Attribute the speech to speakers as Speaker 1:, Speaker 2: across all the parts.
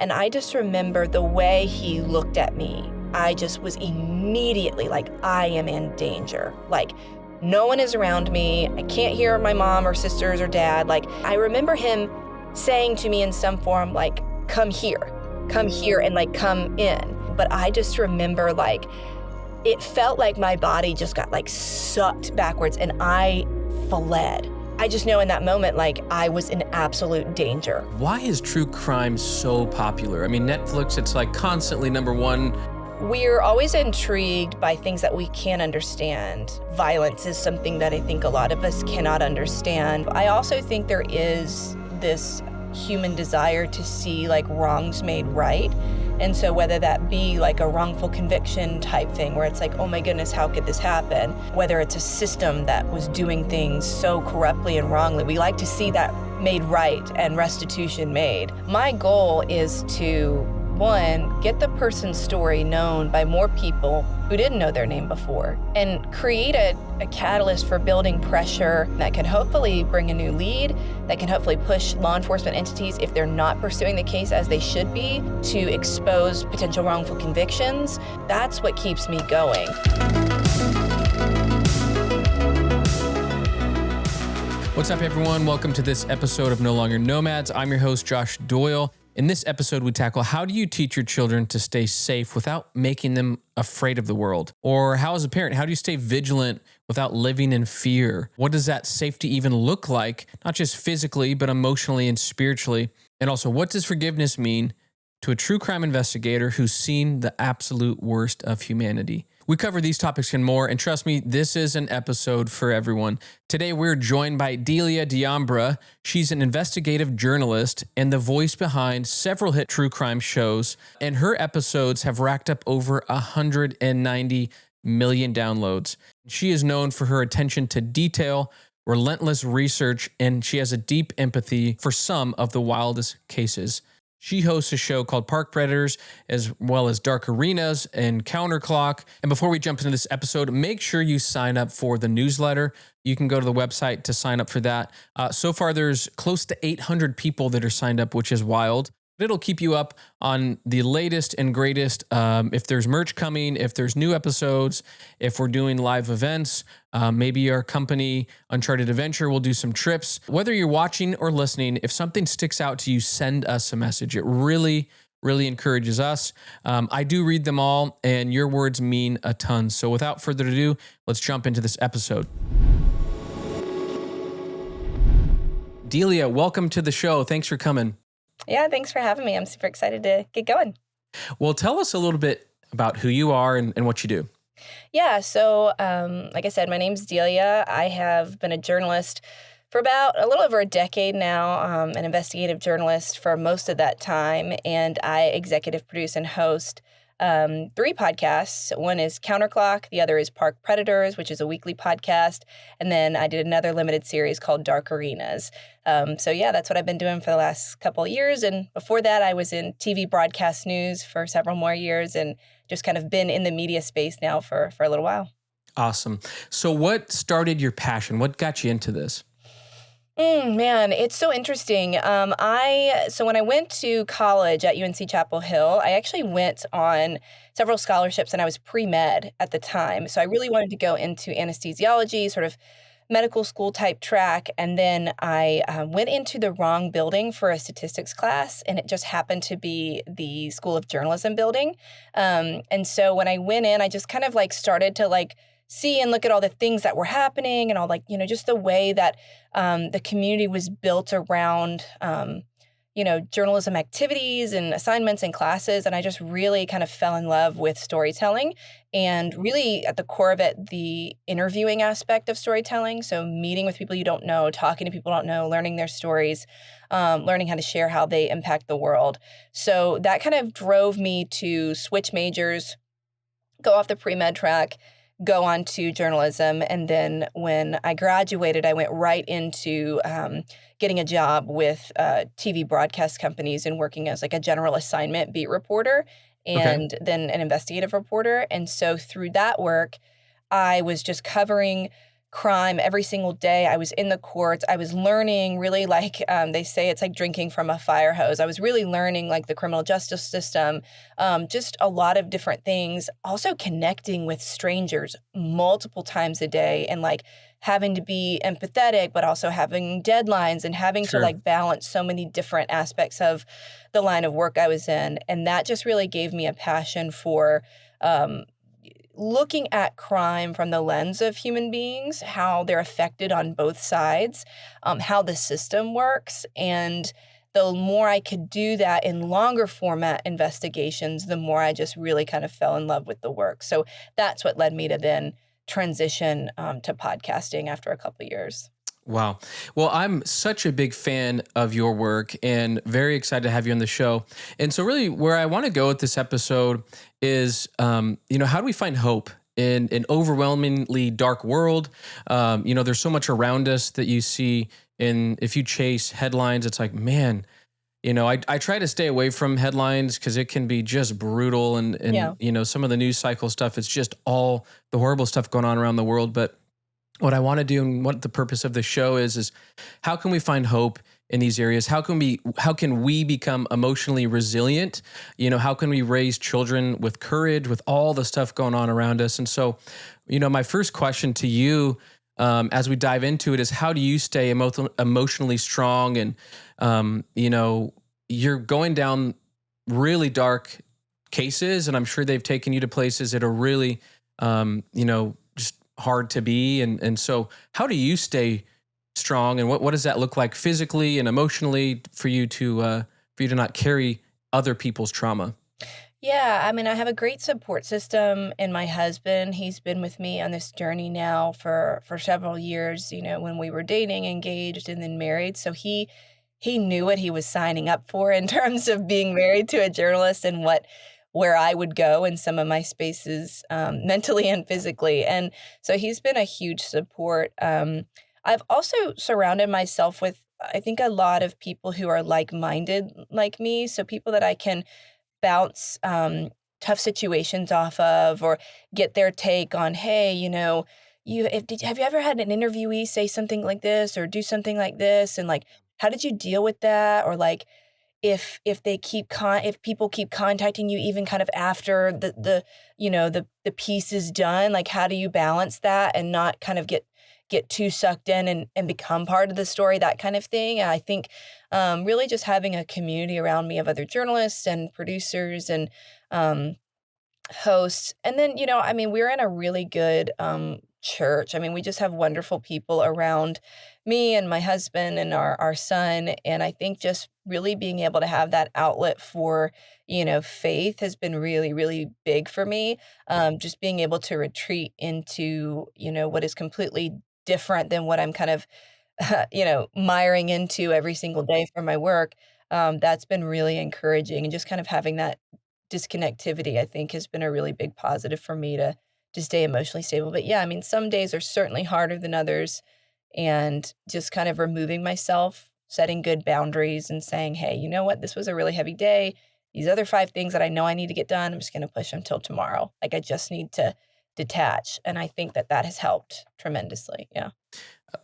Speaker 1: And I just remember the way he looked at me. I just was immediately like, I am in danger. Like, no one is around me. I can't hear my mom or sisters or dad. Like, I remember him saying to me in some form, like, come here, and like, come in. But I just remember like, it felt like my body just got like sucked backwards and I fled. I just know in that moment, like I was in absolute danger.
Speaker 2: Why is true crime so popular? I mean, Netflix, it's like constantly number one.
Speaker 1: We're always intrigued by things that we can't understand. Violence is something that I think a lot of us cannot understand. I also think there is this human desire to see like wrongs made right. And so whether that be like a wrongful conviction type thing where it's like, oh my goodness, how could this happen? Whether it's a system that was doing things so corruptly and wrongly, we like to see that made right and restitution made. My goal is to, one, get the person's story known by more people who didn't know their name before, and create a catalyst for building pressure that can hopefully bring a new lead, that can hopefully push law enforcement entities, if they're not pursuing the case as they should be, to expose potential wrongful convictions. That's what keeps me going.
Speaker 2: What's up, everyone? Welcome to this episode of No Longer Nomads. I'm your host, Josh Doyle. In this episode, we tackle how do you teach your children to stay safe without making them afraid of the world? Or how, as a parent, how do you stay vigilant without living in fear? What does that safety even look like? Not just physically, but emotionally and spiritually. And also, what does forgiveness mean to a true crime investigator who's seen the absolute worst of humanity? We cover these topics and more, and trust me, this is an episode for everyone. Today, we're joined by Delia. She's an investigative journalist and the voice behind several hit true crime shows, and her episodes have racked up over 190 million downloads. She is known for her attention to detail, relentless research, and she has a deep empathy for some of the wildest cases. She hosts a show called Park Predators, as well as Dark Arenas and Counterclock. And before we jump into this episode, make sure you sign up for the newsletter. You can go to the website to sign up for that. So far, there's close to 800 people that are signed up, which is wild. It'll keep you up on the latest and greatest. If there's merch coming, if there's new episodes, if we're doing live events, maybe our company, Uncharted Adventure, will do some trips. Whether you're watching or listening, if something sticks out to you, send us a message. It really encourages us. I do read them all, and your words mean a ton. So without further ado, let's jump into this episode. Delia, welcome to the show. Thanks for coming.
Speaker 1: Yeah, thanks for having me. I'm super excited to get going.
Speaker 2: Well, tell us a little bit about who you are and what you do.
Speaker 1: Yeah, so like I said, my name's Delia. I have been a journalist for about a little over a decade now, an investigative journalist for most of that time, and I executive produce and host 3 podcasts. One is Counterclock, the other is Park Predators, which is a weekly podcast, and then I did another limited series called Dark Arenas. So yeah, that's what I've been doing for the last couple of years, and before that I was in TV broadcast news for several more years and just kind of been in the media space now for a little while.
Speaker 2: Awesome. So what started your passion? What got you into this?
Speaker 1: Man, it's so interesting. So when I went to college at UNC Chapel Hill, I actually went on several scholarships and I was pre-med at the time. So I really wanted to go into anesthesiology, sort of medical school type track. And then I went into the wrong building for a statistics class, and it just happened to be the School of Journalism building. And so when I went in, I just kind of like started to like see and look at all the things that were happening and all like, just the way that the community was built around, journalism activities and assignments and classes. And I just really kind of fell in love with storytelling and really at the core of it, the interviewing aspect of storytelling. So meeting with people you don't know, talking to people you don't know, learning their stories, learning how to share how they impact the world. So that kind of drove me to switch majors, go off the pre-med track, go on to journalism. And then when I graduated, I went right into getting a job with TV broadcast companies and working as like a general assignment beat reporter and then an investigative reporter. And so through that work, I was just covering crime every single day. I was in the courts. I was learning really like they say it's like drinking from a fire hose. I was really learning like the criminal justice system, just a lot of different things. Also connecting with strangers multiple times a day and like having to be empathetic, but also having deadlines and having to
Speaker 2: Sure.
Speaker 1: like balance so many different aspects of the line of work I was in. And that just really gave me a passion for um, looking at crime from the lens of human beings, how they're affected on both sides, how the system works. And the more I could do that in longer format investigations, the more I just really kind of fell in love with the work. So that's what led me to then transition to podcasting after a couple of years.
Speaker 2: Wow. Well, I'm such a big fan of your work and very excited to have you on the show. And so, really, where I want to go with this episode is, how do we find hope in an overwhelmingly dark world? There's so much around us that you see. And if you chase headlines, it's like, man, I try to stay away from headlines because it can be just brutal. And
Speaker 1: Yeah.
Speaker 2: some of the news cycle stuff, it's just all the horrible stuff going on around the world. But what I want to do and what the purpose of the show is how can we find hope in these areas? How can we become emotionally resilient? How can we raise children with courage with all the stuff going on around us? And so, my first question to you, as we dive into it, is how do you stay emotionally strong? And, you're going down really dark cases, and I'm sure they've taken you to places that are really, just hard to be. And so how do you stay strong, and what does that look like physically and emotionally for you to not carry other people's trauma?
Speaker 1: Yeah, I mean, I have a great support system in my husband. He's been with me on this journey now for several years, when we were dating, engaged, and then married. So he knew what he was signing up for in terms of being married to a journalist and where I would go in some of my spaces, mentally and physically. And so he's been a huge support. I've also surrounded myself with, I think, a lot of people who are like-minded like me. So people that I can bounce tough situations off of or get their take on, hey, have you ever had an interviewee say something like this or do something like this? And like, how did you deal with that? Or like, if they if people keep contacting you even kind of after the piece is done, like how do you balance that and not kind of get too sucked in and become part of the story, that kind of thing. I think really just having a community around me of other journalists and producers and um, hosts. And then, I mean, we're in a really good church. I mean, we just have wonderful people around me and my husband and our son. And I think just really being able to have that outlet for, faith has been really, really big for me. Just being able to retreat into, what is completely different than what I'm kind of, miring into every single day for my work. That's been really encouraging. And just kind of having that disconnectivity, I think, has been a really big positive for me to stay emotionally stable. But yeah, I mean, some days are certainly harder than others, and just kind of removing myself, setting good boundaries and saying, "Hey, you know what? This was a really heavy day. These other 5 things that I know I need to get done, I'm just gonna push them till tomorrow. Like, I just need to detach." And I think that has helped tremendously. Yeah.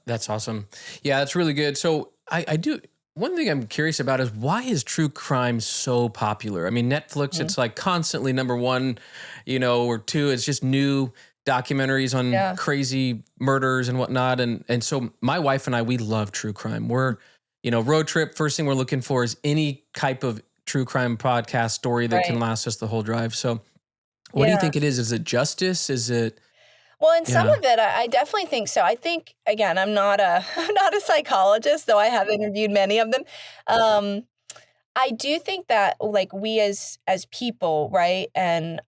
Speaker 2: That's awesome. Yeah, that's really good. So I do. One thing I'm curious about is why is true crime so popular? I mean, Netflix,
Speaker 1: Mhm.
Speaker 2: it's like constantly number one, or two. It's just new documentaries on
Speaker 1: Yeah.
Speaker 2: crazy murders and whatnot. And so my wife and I, we love true crime. We're, road trip. First thing we're looking for is any type of true crime podcast story that can
Speaker 1: Right.
Speaker 2: last us the whole drive. So what do you
Speaker 1: Yeah.
Speaker 2: think it is? Is it justice? Is it,
Speaker 1: Well, in some
Speaker 2: yeah.
Speaker 1: of it, I definitely think so. I think, again, I'm not a I'm not a psychologist, though I have interviewed many of them. Um, I do think that, like, we as people, right, and,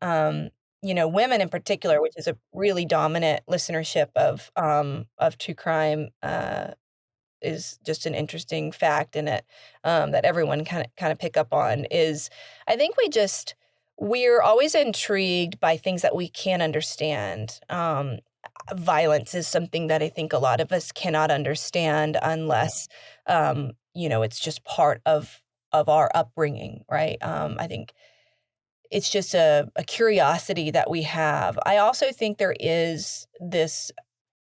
Speaker 1: women in particular, which is a really dominant listenership of true crime, is just an interesting fact in it, that everyone kinda pick up on, is I think we're always intrigued by things that we can't understand. Violence is something that I think a lot of us cannot understand unless, it's just part of our upbringing, right? I think it's just a curiosity that we have. I also think there is this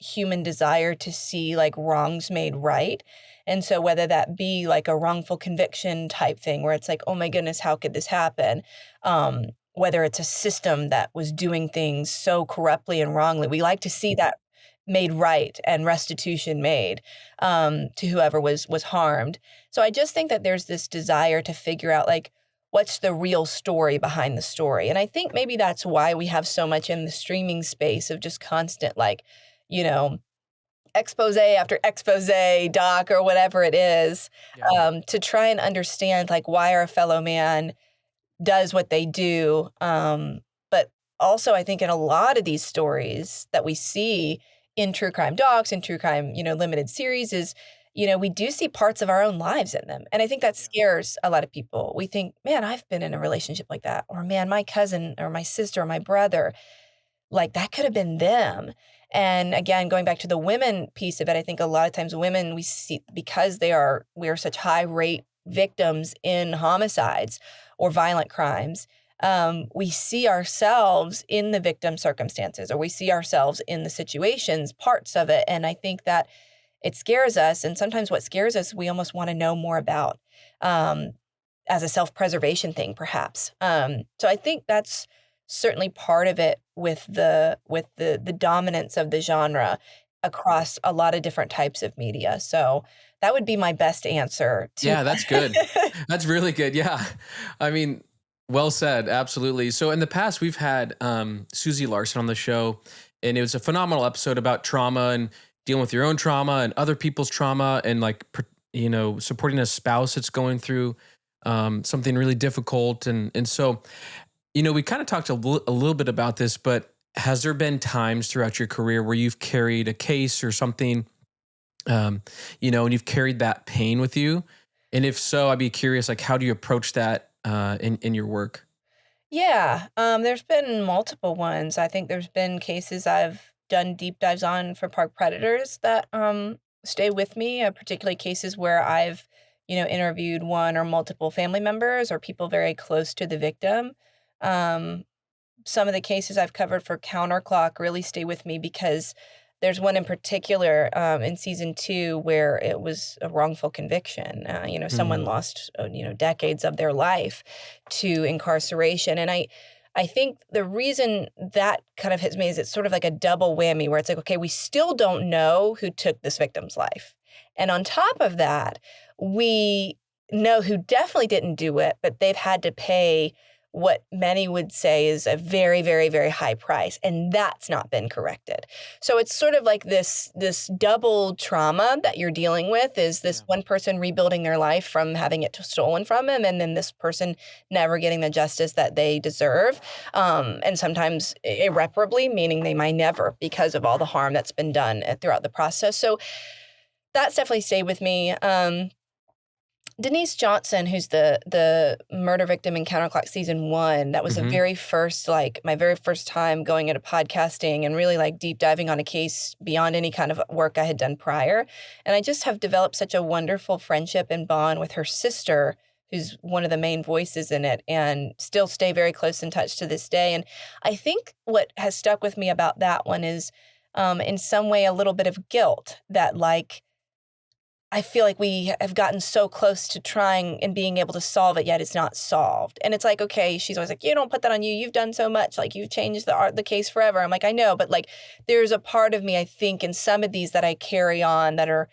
Speaker 1: human desire to see like wrongs made right. And so whether that be like a wrongful conviction type thing where it's like, oh my goodness, how could this happen? Whether it's a system that was doing things so corruptly and wrongly, we like to see that made right and restitution made to whoever was harmed. So I just think that there's this desire to figure out like what's the real story behind the story. And I think maybe that's why we have so much in the streaming space of just constant like, you know, expose after expose, doc, or whatever it is, to try and understand like why our fellow man does what they do. But also, I think in a lot of these stories that we see in true crime docs and true crime, limited series is, we do see parts of our own lives in them. And I think that scares a lot of people. We think, man, I've been in a relationship like that. Or man, my cousin or my sister or my brother, like that could have been them. And again, going back to the women piece of it, I think a lot of times women we see because we are such high rate victims in homicides or violent crimes, we see ourselves in the victim circumstances or we see ourselves in the situations, parts of it. And I think that it scares us. And sometimes what scares us, we almost want to know more about as a self-preservation thing, perhaps. So I think that's certainly part of it with the dominance of the genre across a lot of different types of media. So that would be my best answer to
Speaker 2: Yeah, that's good. That's really good. Yeah. I mean, well said. Absolutely. So in the past, we've had Susie Larson on the show, and it was a phenomenal episode about trauma and dealing with your own trauma and other people's trauma and like, supporting a spouse that's going through something really difficult. And so, we kind of talked a little bit about this, but has there been times throughout your career where you've carried a case or something, and you've carried that pain with you? And if so, I'd be curious, like, how do you approach that in your work?
Speaker 1: Yeah, there's been multiple ones. I think there's been cases I've done deep dives on for park predators that stay with me, particularly cases where I've, interviewed one or multiple family members or people very close to the victim. Um, some of the cases I've covered for Counterclock really stay with me because there's one in particular in season 2 where it was a wrongful conviction. Someone lost, decades of their life to incarceration. And I think the reason that kind of hits me is it's sort of like a double whammy where it's like, okay, we still don't know who took this victim's life. And on top of that, we know who definitely didn't do it, but they've had to pay what many would say is a very, very, very high price, and that's not been corrected. So it's sort of like this double trauma that you're dealing with is this one person rebuilding their life from having it stolen from them, and then this person never getting the justice that they deserve, and sometimes irreparably, meaning they might never because of all the harm that's been done throughout the process. So that's definitely stayed with me. Denise Johnson, who's the murder victim in Counterclock season 1, that was the very first, my very first time going into podcasting and really deep diving on a case beyond any kind of work I had done prior. And I just have developed such a wonderful friendship and bond with her sister, who's one of the main voices in it, and still stay very close in touch to this day. And I think what has stuck with me about that one is, in some way, a little bit of guilt that I feel like we have gotten so close to trying and being able to solve it, yet it's not solved. And it's like, okay, she's always like, you don't put that on you. You've done so much. You've changed the case forever. I'm like, I know, but there's a part of me, I think, in some of these that I carry on that are,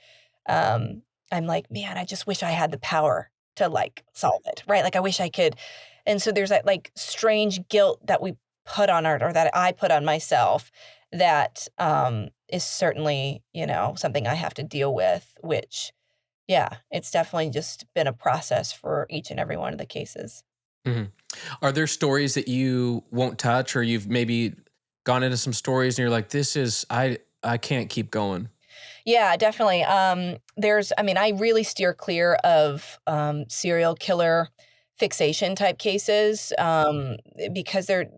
Speaker 1: I'm like, man, I just wish I had the power to solve it, right? I wish I could. And so there's that strange guilt that we put on or that I put on myself that is certainly, something I have to deal with, which, yeah, it's definitely just been a process for each and every one of the cases.
Speaker 2: Mm-hmm. Are there stories that you won't touch, or you've maybe gone into some stories and you're like, I can't keep going?
Speaker 1: Yeah, definitely. I really steer clear of serial killer fixation type cases because they're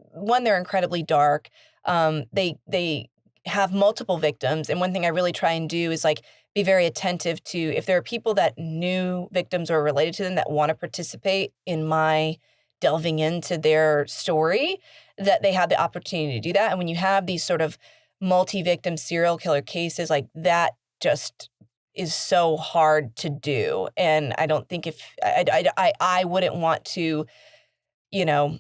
Speaker 1: incredibly dark. They have multiple victims. And one thing I really try and do is be very attentive to if there are people that knew victims or related to them that want to participate in my delving into their story, that they have the opportunity to do that. And when you have these sort of multi-victim serial killer cases, like that just is so hard to do. And I don't think if I wouldn't want to, you know,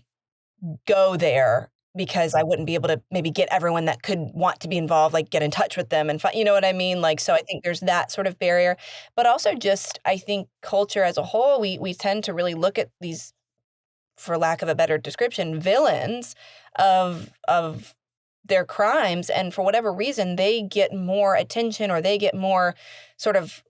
Speaker 1: go there because I wouldn't be able to maybe get everyone that could want to be involved, like get in touch with them and you know what I mean? Like, so I think there's that sort of barrier, but also just, I think culture as a whole, we tend to really look at these, for lack of a better description, villains of their crimes, and for whatever reason, they get more attention or they get more sort of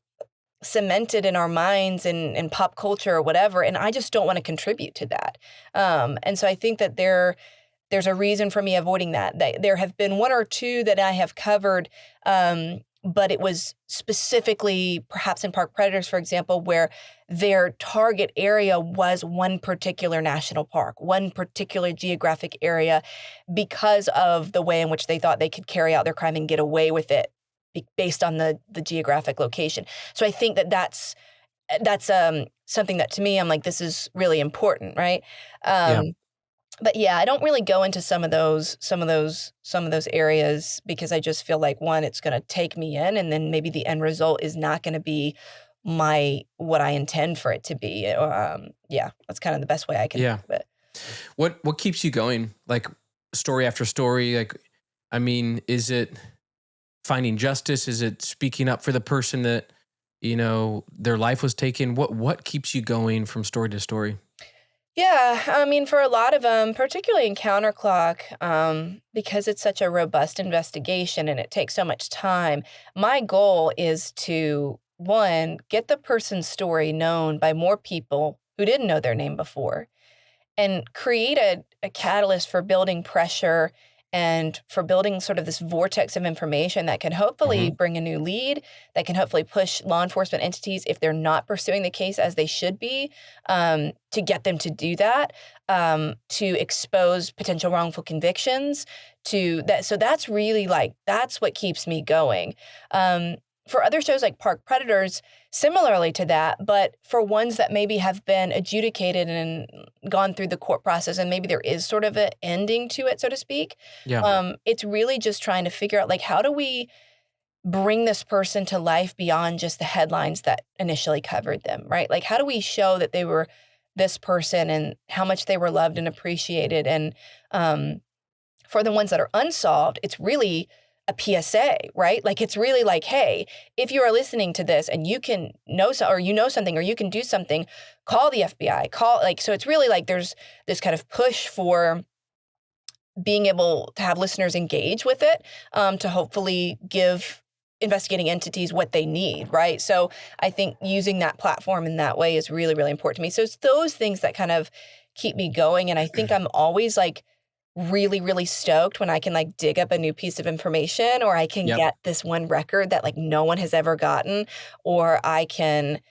Speaker 1: cemented in our minds and pop culture or whatever, and I just don't wanna contribute to that. And so I think that there's a reason for me avoiding that. There have been 1 or 2 that I have covered, but it was specifically perhaps in Park Predators, for example, where their target area was one particular national park, one particular geographic area, because of the way in which they thought they could carry out their crime and get away with it based on the geographic location. So I think that that's something that to me, I'm like, this is really important, right?
Speaker 2: Yeah.
Speaker 1: But yeah, I don't really go into some of those areas because I just feel like, one, it's gonna take me in, and then maybe the end result is not gonna be what I intend for it to be. Or, yeah, that's kind of the best way I can
Speaker 2: Yeah.
Speaker 1: think of it.
Speaker 2: What keeps you going? Like story after story? Like, I mean, is it finding justice? Is it speaking up for the person that, their life was taken? What keeps you going from story to story?
Speaker 1: Yeah, I mean, for a lot of them, particularly in Counterclock, because it's such a robust investigation and it takes so much time, my goal is to, one, get the person's story known by more people who didn't know their name before, and create a catalyst for building pressure and for building sort of this vortex of information that can hopefully
Speaker 2: Hmm.
Speaker 1: bring a new lead, that can hopefully push law enforcement entities, if they're not pursuing the case as they should be, to get them to do that, to expose potential wrongful convictions, to that. So that's really like, that's what keeps me going. For other shows like Park Predators, similarly to that, but for ones that maybe have been adjudicated and gone through the court process, and maybe there is sort of an ending to it, so to speak.
Speaker 2: Yeah.
Speaker 1: It's really just trying to figure out, like, how do we bring this person to life beyond just the headlines that initially covered them, right? Like, how do we show that they were this person and how much they were loved and appreciated? And um, for the ones that are unsolved, it's really a PSA, right? Like, it's really like, hey, if you are listening to this and you can know or you know something or you can do something, call the FBI, call, like, so it's really like there's this kind of push for being able to have listeners engage with it, to hopefully give investigating entities what they need, right? So I think using that platform in that way is really, really important to me. So it's those things that kind of keep me going. And I think I'm always like really, really stoked when I can like dig up a new piece of information, or I can
Speaker 2: Yep.
Speaker 1: get this one record that like no one has ever gotten, or I can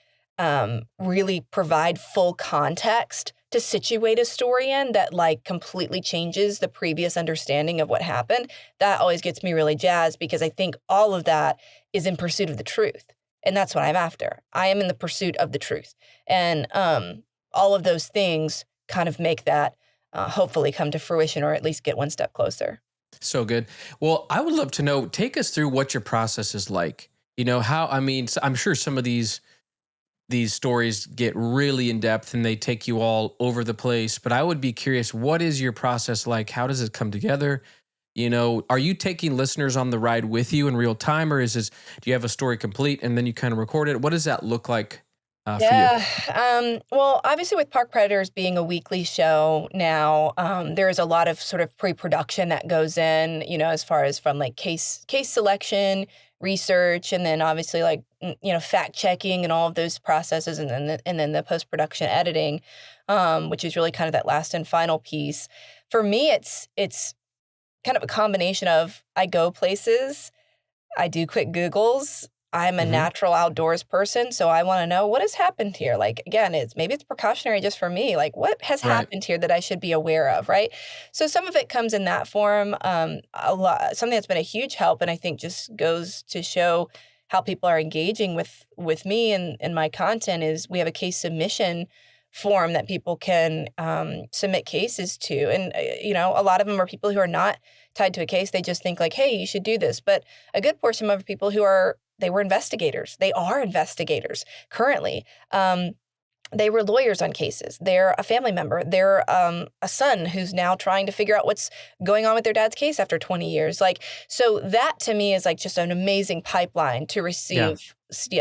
Speaker 1: really provide full context to situate a story in that like completely changes the previous understanding of what happened. That always gets me really jazzed because I think all of that is in pursuit of the truth. And that's what I'm after. I am in the pursuit of the truth. And all of those things kind of make that hopefully come to fruition, or at least get one step closer.
Speaker 2: So good. Well, I would love to know, take us through what your process is like. I mean, I'm sure some of these stories get really in depth and they take you all over the place, but I would be curious, what is your process like? How does it come together? Are you taking listeners on the ride with you in real time, or do you have a story complete and then you kind of record it? What does that look like for you?
Speaker 1: Yeah. Well, obviously, with Park Predators being a weekly show now, there is a lot of sort of pre-production that goes in, as far as from like case selection, research, and then obviously like fact checking and all of those processes, and then the post-production editing, which is really kind of that last and final piece. For me, it's kind of a combination of, I go places, I do quick Googles. I'm a
Speaker 2: Hmm.
Speaker 1: natural outdoors person, so I wanna know what has happened here. Like, again, maybe it's precautionary just for me. Like, what has
Speaker 2: Right.
Speaker 1: happened here that I should be aware of, right? So some of it comes in that form. A lot something that's been a huge help, and I think just goes to show how people are engaging with me and my content, is we have a case submission form that people can submit cases to. And, a lot of them are people who are not tied to a case. They just think like, hey, you should do this. But a good portion of people they were investigators. They are investigators currently. They were lawyers on cases. They're a family member. They're a son who's now trying to figure out what's going on with their dad's case after 20 years. Like, so that to me is like just an amazing pipeline to
Speaker 2: Yeah.
Speaker 1: receive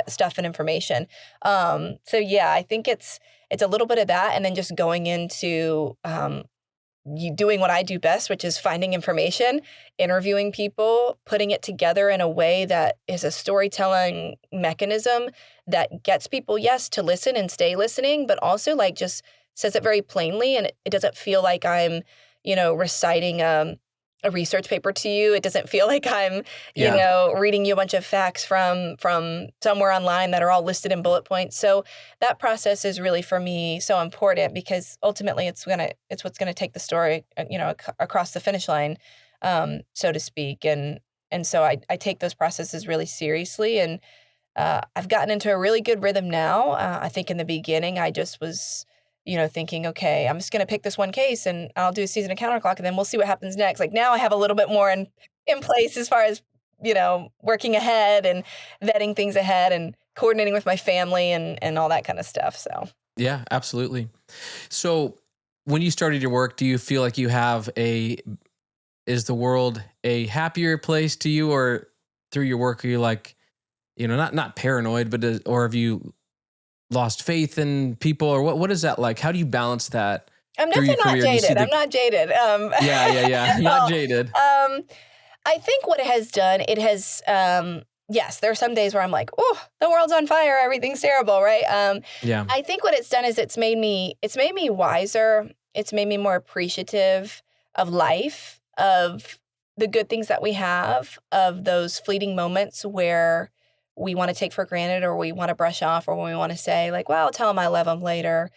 Speaker 1: stuff and information. So yeah, I think it's a little bit of that, and then just going into you doing what I do best, which is finding information, interviewing people, putting it together in a way that is a storytelling mechanism that gets people, yes, to listen and stay listening, but also like just says it very plainly. And it doesn't feel like I'm, reciting a research paper to you. It doesn't feel like I'm,
Speaker 2: Yeah.
Speaker 1: reading you a bunch of facts from somewhere online that are all listed in bullet points. So that process is really for me so important, because ultimately it's what's gonna take the story, across the finish line, so to speak. And so I take those processes really seriously, and I've gotten into a really good rhythm now. I think in the beginning I just was, thinking, okay, I'm just going to pick this one case and I'll do a season of counterclock and then we'll see what happens next. Like now I have a little bit more in place as far as, working ahead and vetting things ahead and coordinating with my family and all that kind of stuff. So,
Speaker 2: Yeah, absolutely. So when you started your work, do you feel like is the world a happier place to you, or through your work, are you like, not paranoid, but or have you lost faith in people, or what is that like? How do you balance that
Speaker 1: I'm
Speaker 2: through your
Speaker 1: definitely not
Speaker 2: career? Do you see
Speaker 1: jaded. I'm
Speaker 2: the,
Speaker 1: not jaded.
Speaker 2: yeah,
Speaker 1: At
Speaker 2: not
Speaker 1: all.
Speaker 2: jaded.
Speaker 1: I think what it has done, yes, there are some days where I'm like, oh, the world's on fire, everything's terrible, right?
Speaker 2: Yeah.
Speaker 1: I think what it's done is it's made me wiser. It's made me more appreciative of life, of the good things that we have, of those fleeting moments where we want to take for granted, or we want to brush off, or when we want to say like, well, I'll tell them I love them later.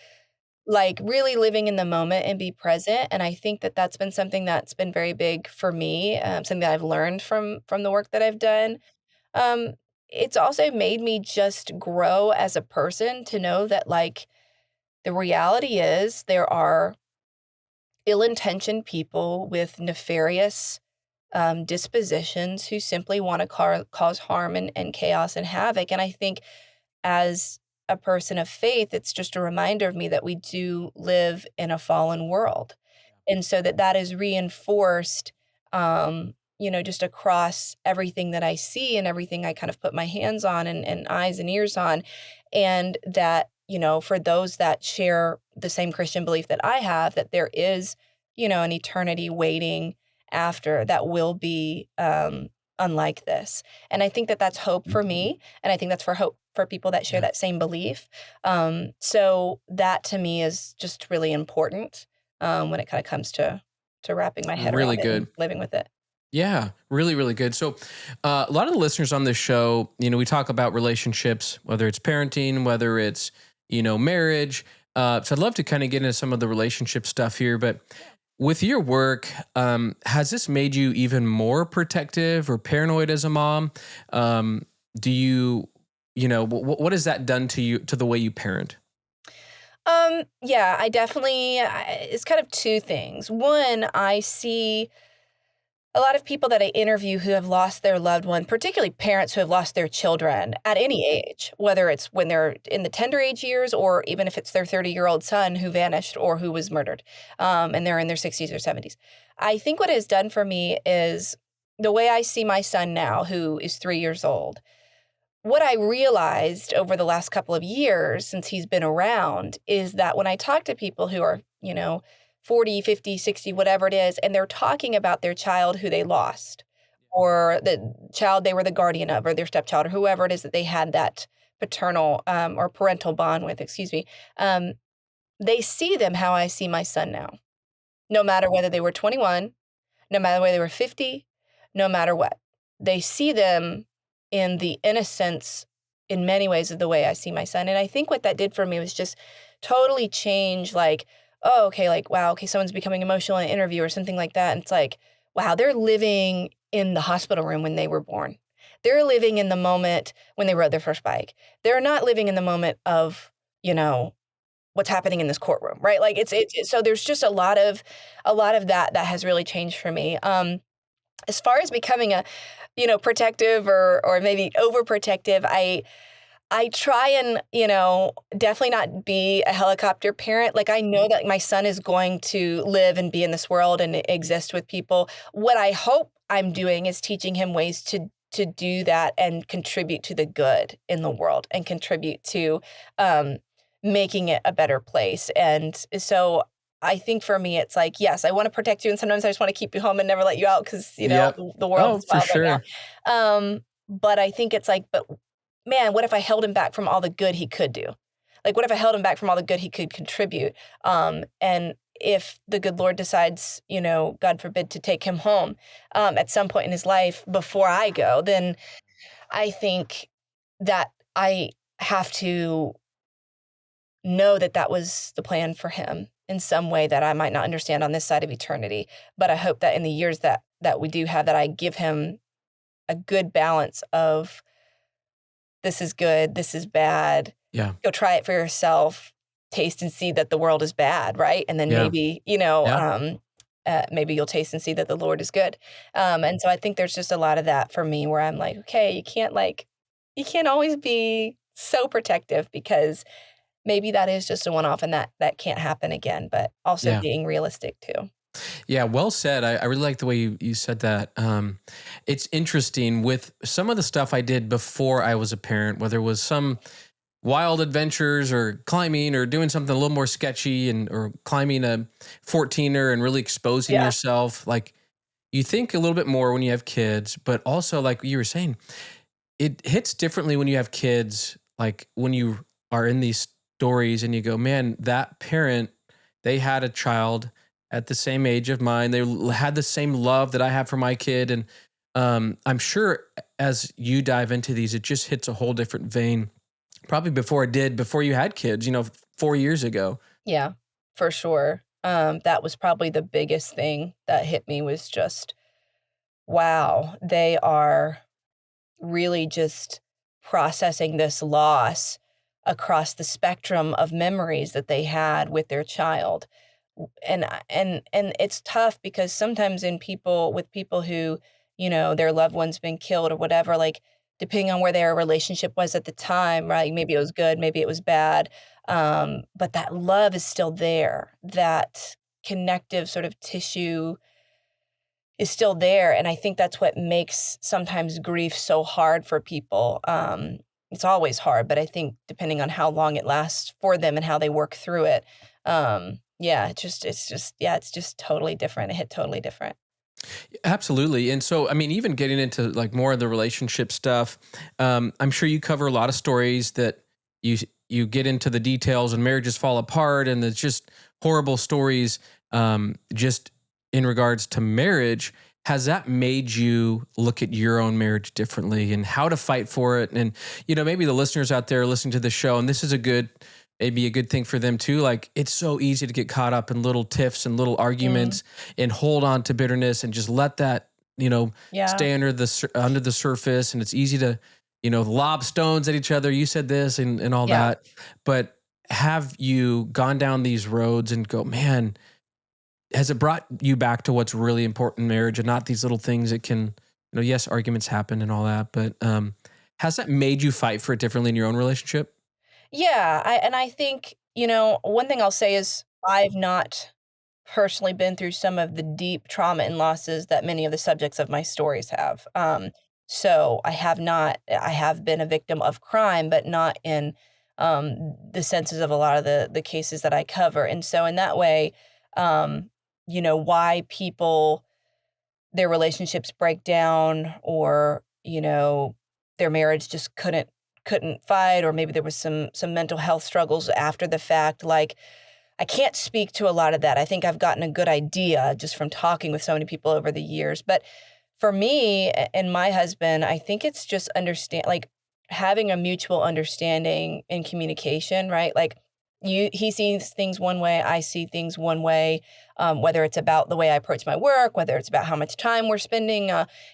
Speaker 1: Like, really living in the moment and be present, and I think that that's been something that's been very big for me, something that I've learned from the work that I've done. Um, it's also made me just grow as a person to know that, like, the reality is there are ill-intentioned people with nefarious, dispositions who simply wanna cause harm and chaos and havoc, and I think as a person of faith, it's just a reminder of me that we do live in a fallen world. And so that is reinforced, just across everything that I see and everything I kind of put my hands on and eyes and ears on. And that, for those that share the same Christian belief that I have, that there is, an eternity waiting after that will be unlike this. And I think that that's hope for me. And I think that's for hope for people that share
Speaker 2: Yeah.
Speaker 1: that same belief. So that to me is just really important, when it kind of comes to wrapping my head
Speaker 2: Really
Speaker 1: around it and
Speaker 2: good.
Speaker 1: living with it.
Speaker 2: Yeah, really, really good. So, a lot of the listeners on this show, we talk about relationships, whether it's parenting, whether it's, marriage. So I'd love to kind of get into some of the relationship stuff here. But with your work, has this made you even more protective or paranoid as a mom? Do you, what has that done to you, to the way you parent?
Speaker 1: Yeah, I definitely, it's kind of two things. One, I see a lot of people that I interview who have lost their loved one, particularly parents who have lost their children at any age, whether it's when they're in the tender age years or even if it's their 30-year-old son who vanished or who was murdered, and they're in their 60s or 70s. I think what it has done for me is the way I see my son now, who is 3 years old. What I realized over the last couple of years since he's been around is that when I talk to people who are, 40, 50, 60, whatever it is, and they're talking about their child who they lost, or the child they were the guardian of, or their stepchild, or whoever it is that they had that paternal, or parental bond with, excuse me, um, they see them how I see my son now, no matter whether they were 21, no matter whether they were 50, no matter what. They see them in the innocence in many ways of the way I see my son. And I think what that did for me was just totally change, like, oh, okay, like, wow, okay, someone's becoming emotional in an interview or something like that. And it's like, wow, they're living in the hospital room when they were born. They're living in the moment when they rode their first bike. They're not living in the moment of, you know, what's happening in this courtroom, right? Like so there's just a lot of that has really changed for me. As far as becoming a, protective or maybe overprotective, I try and, definitely not be a helicopter parent. Like, I know that my son is going to live and be in this world and exist with people. What I hope I'm doing is teaching him ways to do that and contribute to the good in the world and contribute to um, making it a better place. And so I think for me, it's like, yes, I want to protect you, and sometimes I just want to keep you home and never let you out because
Speaker 2: Yep.
Speaker 1: the world
Speaker 2: Oh,
Speaker 1: is
Speaker 2: for
Speaker 1: wild right
Speaker 2: sure.
Speaker 1: now. But I think it's like, but man, what if I held him back from all the good he could do? Like, what if I held him back from all the good he could contribute? And if the good Lord decides, God forbid, to take him home at some point in his life before I go, then I think that I have to know that that was the plan for him in some way that I might not understand on this side of eternity. But I hope that in the years that we do have, that I give him a good balance of this is good, this is bad.
Speaker 2: Yeah.
Speaker 1: Go try it for yourself, taste and see that the world is bad, right? And then
Speaker 2: Yeah.
Speaker 1: maybe,
Speaker 2: Yeah.
Speaker 1: maybe you'll taste and see that the Lord is good. And so I think there's just a lot of that for me where I'm like, okay, you can't always be so protective because maybe that is just a one-off and that can't happen again, but also
Speaker 2: Yeah.
Speaker 1: being realistic too.
Speaker 2: Yeah, well said. I really like the way you said that. It's interesting with some of the stuff I did before I was a parent, whether it was some wild adventures or climbing or doing something a little more sketchy or climbing a 14er and really exposing
Speaker 1: Yeah.
Speaker 2: yourself. Like you think a little bit more when you have kids, but also like you were saying, it hits differently when you have kids. Like when you are in these stories and you go, man, that parent, they had a child at the same age of mine. They had the same love that I have for my kid. And I'm sure as you dive into these, it just hits a whole different vein. Probably before it did, before you had kids, 4 years ago.
Speaker 1: Yeah, for sure. That was probably the biggest thing that hit me was just, wow, they are really just processing this loss across the spectrum of memories that they had with their child. And it's tough because sometimes with people who, their loved one's been killed or whatever, like depending on where their relationship was at the time, right? Maybe it was good, maybe it was bad. But that love is still there. That connective sort of tissue is still there, and I think that's what makes sometimes grief so hard for people. It's always hard, but I think depending on how long it lasts for them and how they work through it, yeah, it's just totally different. It hit totally different.
Speaker 2: Absolutely. And so, I mean, even getting into like more of the relationship stuff, I'm sure you cover a lot of stories that you you get into the details and marriages fall apart, and it's just horrible stories. Just in regards to marriage, has that made you look at your own marriage differently and how to fight for it? And maybe the listeners out there listening to the show, and this is maybe a good thing for them too. Like it's so easy to get caught up in little tiffs and little
Speaker 1: Mm,
Speaker 2: arguments and hold on to bitterness and just let that,
Speaker 1: yeah,
Speaker 2: stay under the surface. And it's easy to, lob stones at each other. You said this and all
Speaker 1: yeah.
Speaker 2: that. But have you gone down these roads and go, man, has it brought you back to what's really important in marriage and not these little things that can, yes, arguments happen and all that, but has that made you fight for it differently in your own relationship?
Speaker 1: Yeah, I think, one thing I'll say is I've not personally been through some of the deep trauma and losses that many of the subjects of my stories have. So I have been a victim of crime, but not in the senses of a lot of the cases that I cover. And so in that way, um, why people their relationships break down or, their marriage just couldn't fight, or maybe there was some mental health struggles after the fact. Like, I can't speak to a lot of that. I think I've gotten a good idea just from talking with so many people over the years. But for me and my husband, I think it's just having a mutual understanding and communication, right? Like he sees things one way, I see things one way, whether it's about the way I approach my work, whether it's about how much time we're spending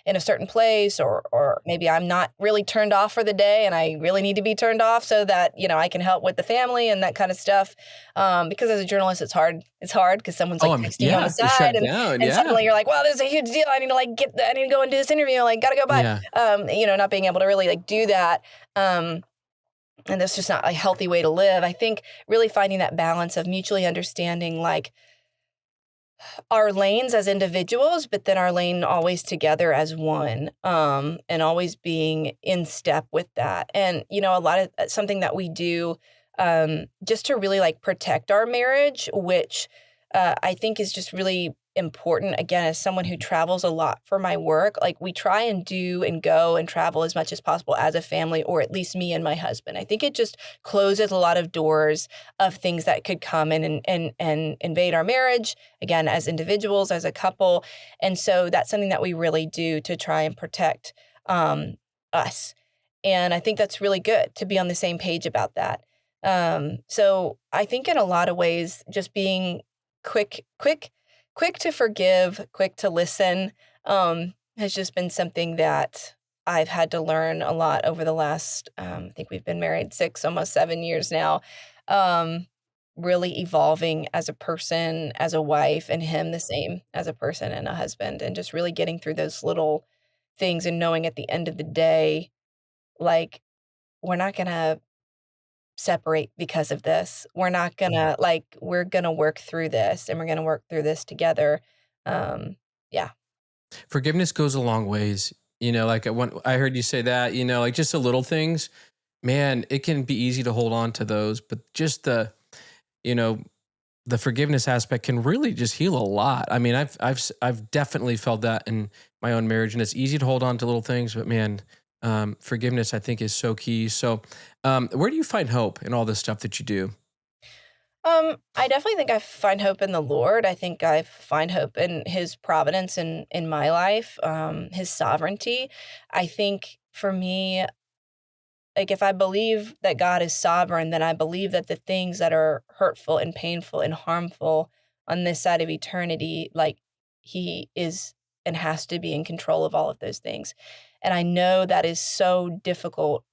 Speaker 1: in a certain place, or maybe I'm not really turned off for the day and I really need to be turned off so that, I can help with the family and that kind of stuff. Because as a journalist, it's hard. It's hard because someone's
Speaker 2: Oh,
Speaker 1: like texting you on the
Speaker 2: to
Speaker 1: side,
Speaker 2: shut
Speaker 1: and
Speaker 2: down.
Speaker 1: and
Speaker 2: Yeah.
Speaker 1: suddenly you're like, wow, this is a huge deal. I need to I need to go and do this interview. Like, gotta go by.
Speaker 2: Yeah.
Speaker 1: Not being able to really like do that. And that's just not a healthy way to live. I think really finding that balance of mutually understanding like our lanes as individuals, but then our lane always together as one, and always being in step with that. And, a lot of something that we do just to really like protect our marriage, which I think is just really important. Again, as someone who travels a lot for my work, like we try and do and go and travel as much as possible as a family, or at least me and my husband. I think it just closes a lot of doors of things that could come in and invade our marriage, again, as individuals, as a couple. And so that's something that we really do to try and protect us. And I think that's really good to be on the same page about that. So I think in a lot of ways, just being quick to forgive, quick to listen, has just been something that I've had to learn a lot over the last, I think we've been married 6, almost 7 years now. Um, really evolving as a person, as a wife, and him the same as a person and a husband, and just really getting through those little things and knowing at the end of the day, like, we're not gonna separate because of this. We're not gonna we're gonna work through this, and we're gonna work through this together. Yeah.
Speaker 2: Forgiveness goes a long ways. Like when I heard you say that, like just the little things, man, it can be easy to hold on to those, but just you know, the forgiveness aspect can really just heal a lot. I mean, I've definitely felt that in my own marriage, and it's easy to hold on to little things, but man, forgiveness I think is so key. So, where do you find hope in all this stuff that you do?
Speaker 1: I definitely think I find hope in the Lord. I think I find hope in His providence in my life, His sovereignty. I think for me, like if I believe that God is sovereign, then I believe that the things that are hurtful and painful and harmful on this side of eternity, like He is and has to be in control of all of those things. And I know that is so difficult.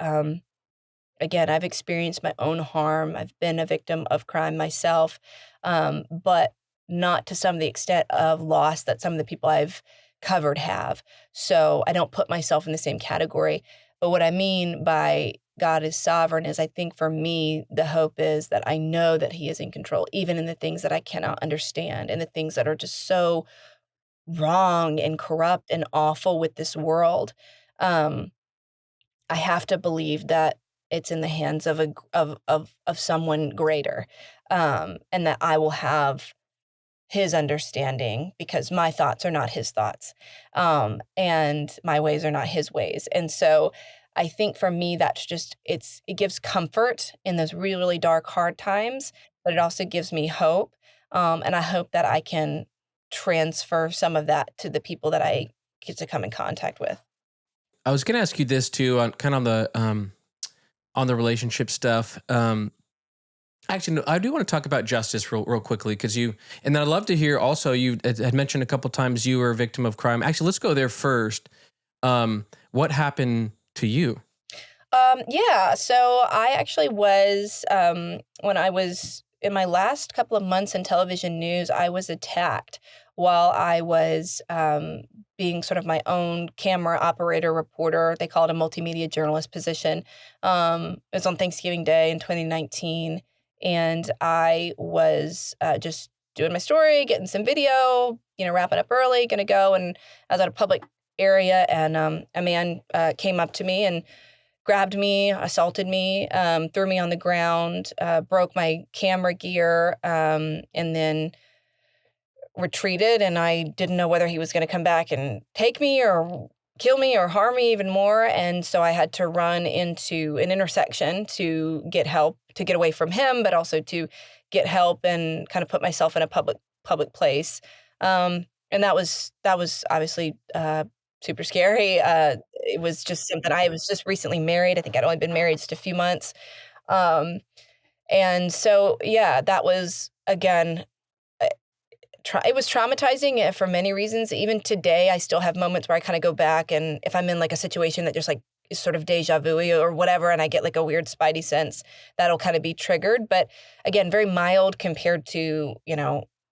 Speaker 1: Again, I've experienced my own harm. I've been a victim of crime myself, but not to some of the extent of loss that some of the people I've covered have. So I don't put myself in the same category. But what I mean by God is sovereign is I think for me, the hope is that I know that He is in control, even in the things that I cannot understand and the things that are just so wrong and corrupt and awful with this world. Um, I have to believe that it's in the hands of a g of someone greater, and that I will have his understanding because my thoughts are not his thoughts, and my ways are not his ways, and so I think for me, that's just it gives comfort in those really, really dark, hard times, but it also gives me hope, and I hope that I can transfer some of that to the people that I get to come in contact with.
Speaker 2: I was going to ask you this too, on kind of on the relationship stuff. Actually, no, I do want to talk about justice real quickly because and then I'd love to hear also, you had mentioned a couple times you were a victim of crime. Actually, let's go there first. What happened to you?
Speaker 1: Yeah, so I actually was, when I was in my last couple of months in television news, I was attacked while I was being sort of my own camera operator, reporter. They call it a multimedia journalist position. It was on Thanksgiving Day in 2019, and I was just doing my story, getting some video, wrapping up early, gonna go, and I was at a public area, and a man came up to me and grabbed me, assaulted me, threw me on the ground, broke my camera gear, and then retreated. And I didn't know whether he was going to come back and take me or kill me or harm me even more. And so I had to run into an intersection to get help, to get away from him, but also to get help and kind of put myself in a public place. And that was obviously super scary. It was just something. I was just recently married. I think I'd only been married just a few months. Um, And so, yeah, that was, again, it was traumatizing for many reasons. Even today, I still have moments where I kind of go back, and if I'm in like a situation that just like is sort of deja vu or whatever, and I get like a weird spidey sense, that'll kind of be triggered. But again, very mild compared to,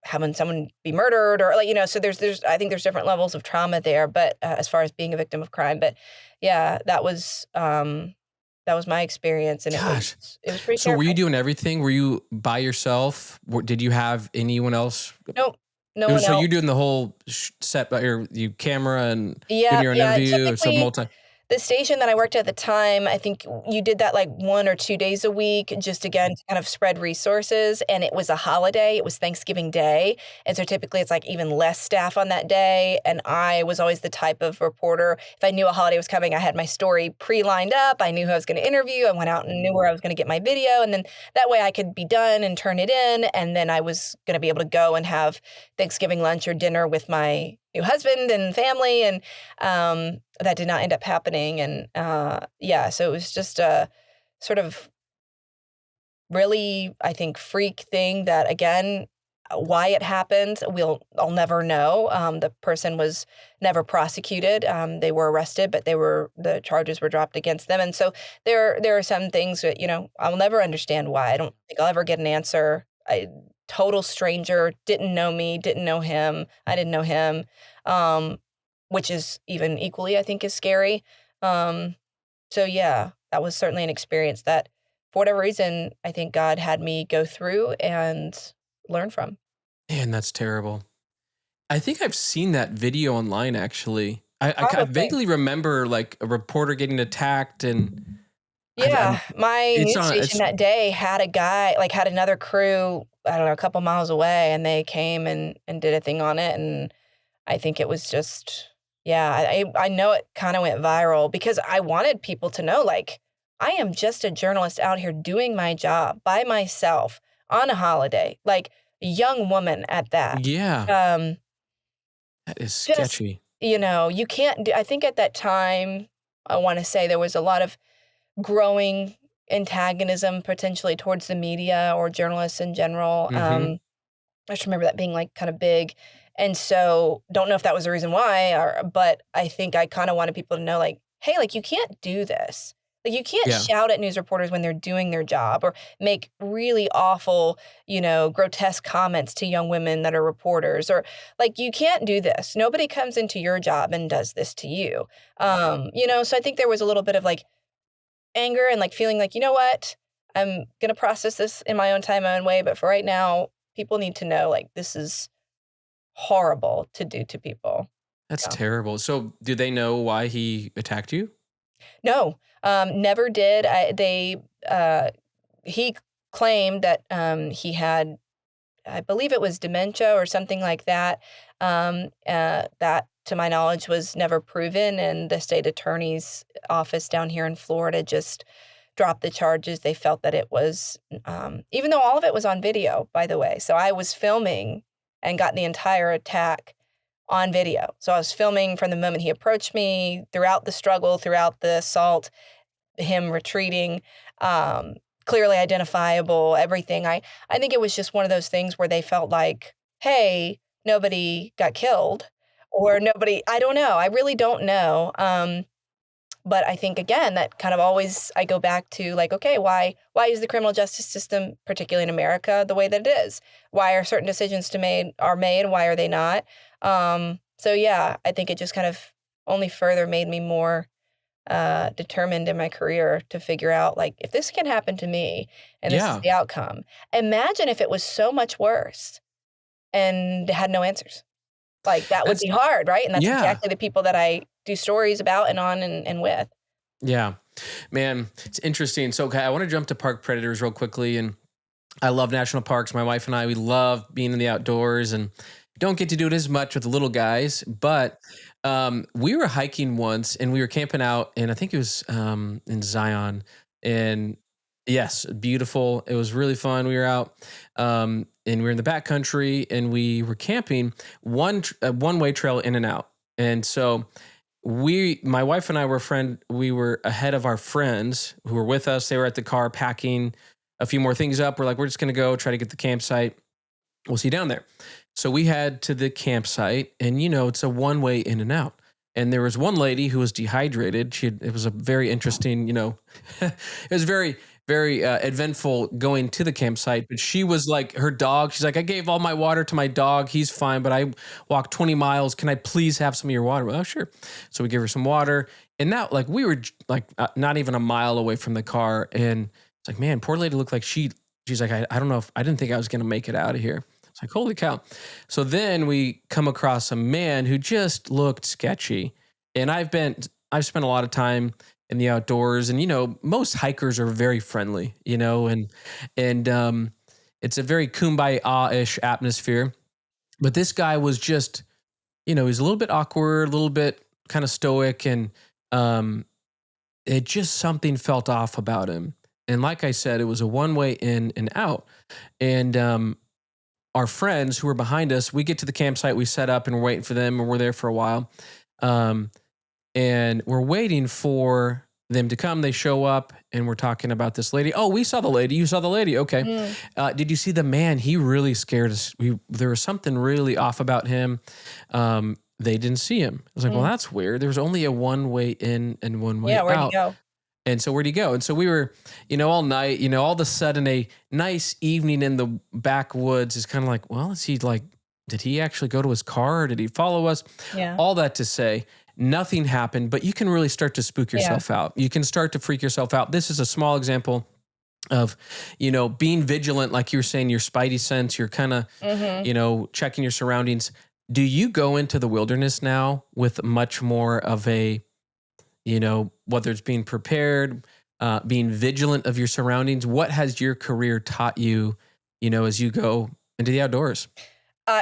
Speaker 1: having someone be murdered or like, so I think there's different levels of trauma there, but as far as being a victim of crime. But yeah, that was my experience, and
Speaker 2: Gosh.
Speaker 1: it was pretty
Speaker 2: So were you
Speaker 1: terrifying.
Speaker 2: doing everything? Were you by yourself? Did you have anyone else?
Speaker 1: Nope, no
Speaker 2: It
Speaker 1: one
Speaker 2: was, so
Speaker 1: else.
Speaker 2: you're doing the whole set by you camera and doing
Speaker 1: Yeah,
Speaker 2: your own
Speaker 1: yeah,
Speaker 2: interview. So
Speaker 1: typically,
Speaker 2: multi.
Speaker 1: the station that I worked at the time, I think you did that like 1 or 2 days a week, just again to kind of spread resources, and it was a holiday, it was Thanksgiving Day, and so typically it's like even less staff on that day, and I was always the type of reporter, if I knew a holiday was coming, I had my story pre-lined up, I knew who I was gonna interview, I went out and knew where I was gonna get my video, and then that way I could be done and turn it in, and then I was gonna be able to go and have Thanksgiving lunch or dinner with my new husband and family, and that did not end up happening, and, yeah, so it was just a sort of really, I think, freak thing that, again, why it happened, I'll never know. The person was never prosecuted. They were arrested, but the charges were dropped against them, and so there are some things that, I'll never understand why. I don't think I'll ever get an answer. Total stranger, didn't know me, didn't know him, I didn't know him, um, which is even equally, I think, is scary. Um, so yeah, that was certainly an experience that, for whatever reason, I think God had me go through and learn from.
Speaker 2: Man, that's terrible. I think I've seen that video online actually. I
Speaker 1: Probably.
Speaker 2: vaguely remember like a reporter getting attacked and
Speaker 1: Yeah,
Speaker 2: I'm
Speaker 1: my news station
Speaker 2: it's
Speaker 1: that day had a guy like, had another crew, I don't know, a couple miles away, and they came and did a thing on it, and I think it was just, yeah, I know it kinda went viral because I wanted people to know, like, I am just a journalist out here doing my job by myself on a holiday, like, a young woman at that.
Speaker 2: yeah,
Speaker 1: Um,
Speaker 2: that is
Speaker 1: just,
Speaker 2: sketchy.
Speaker 1: you can't do I think at that time, I wanna say there was a lot of growing antagonism potentially towards the media or journalists in general.
Speaker 2: Mhm.
Speaker 1: I just remember that being, like, kinda big, and so, don't know if that was the reason why but I think I kinda wanted people to know, like, "Hey, like, you can't do this. Like, you can't
Speaker 2: Yeah.
Speaker 1: shout at news reporters when they're doing their job or make really awful, grotesque comments to young women that are reporters, or, like, you can't do this. Nobody comes into your job and does this to you." So I think there was a little bit of, like, anger and, like, feeling like, "You know what? I'm gonna process this in my own time, my own way, but for right now, people need to know, like, this is horrible to do to people."
Speaker 2: That's
Speaker 1: Yeah.
Speaker 2: terrible. So, do they know why he attacked you?
Speaker 1: No, never did. He claimed that, he had, I believe it was dementia or something like that. That, to my knowledge, was never proven, and the state attorney's office down here in Florida just dropped the charges. They felt that it was, even though all of it was on video, by the way. So I was filming and got the entire attack on video. So I was filming from the moment he approached me, throughout the struggle, throughout the assault, him retreating, clearly identifiable, everything. I think it was just one of those things where they felt like, "Hey, nobody got killed," or nobody, I don't know, I really don't know, but I think, again, that kind of always I go back to, like, okay, why is the criminal justice system, particularly in America, the way that it is? Why are certain decisions are made, why are they not? So yeah, I think it just kind of only further made me more determined in my career to figure out, like, if this can happen to me and this is
Speaker 2: Yeah.
Speaker 1: the outcome, imagine if it was so much worse and had no answers. Like, that would
Speaker 2: That's
Speaker 1: be hard, right? And that's
Speaker 2: yeah.
Speaker 1: exactly the people that I do stories about and on and with.
Speaker 2: Yeah. Man, it's interesting. So, okay, I want to jump to park predators real quickly. And I love national parks. My wife and I, we love being in the outdoors and don't get to do it as much with the little guys. But we were hiking once and we were camping out, and I think it was in Zion. And yes, beautiful. It was really fun. We were out and we were in the backcountry and we were camping one way trail in and out. And so my wife and I we were ahead of our friends who were with us. They were at the car packing. a few more things up. We're like, we're just going to go try to get the campsite. We'll see you down there. So we head to the campsite, and it's a one-way in and out. And there was one lady who was dehydrated. It was a very interesting, it was very, very eventful going to the campsite. But she was like, her dog, she's like, I gave all my water to my dog. He's fine, but I walked 20 miles. Can I please have some of your water? Well, oh, sure. So we gave her some water. And now, like, we were like not even a mile away from the car. And it's like, man, poor lady looked like she's like, I don't know if I didn't think I was going to make it out of here. It's like, holy cow. So then we come across a man who just looked sketchy. And I've spent a lot of time in the outdoors, and most hikers are very friendly, and it's a very kumbaya-ish atmosphere. But this guy was just, he's a little bit awkward, a little bit kind of stoic, and it just something felt off about him. And like I said, it was a one-way in and out. And our friends who were behind us, we get to the campsite, we set up and we're waiting for them, and we're there for a while. And we're waiting for them to come. They show up and we're talking about this lady. Oh, we saw the lady. You saw the lady. Okay. Did you see the man? He really scared us. There was something really off about him. They didn't see him. I was like, well, that's weird. There was only a one-way in and one way out.
Speaker 1: Where'd he go?
Speaker 2: And so where'd he go? And so we were, all night, all of a sudden a nice evening in the backwoods is kind of like, well, did he actually go to his car or did he follow us?
Speaker 1: Yeah.
Speaker 2: All that to say, nothing happened, but you can really start to spook yourself out. You can start to freak yourself out. This is a small example of, being vigilant, like you were saying, your spidey sense, you're kind of, checking your surroundings. Do you go into the wilderness now with much more of a, whether it's being prepared, being vigilant of your surroundings? What has your career taught you, as you go into the outdoors?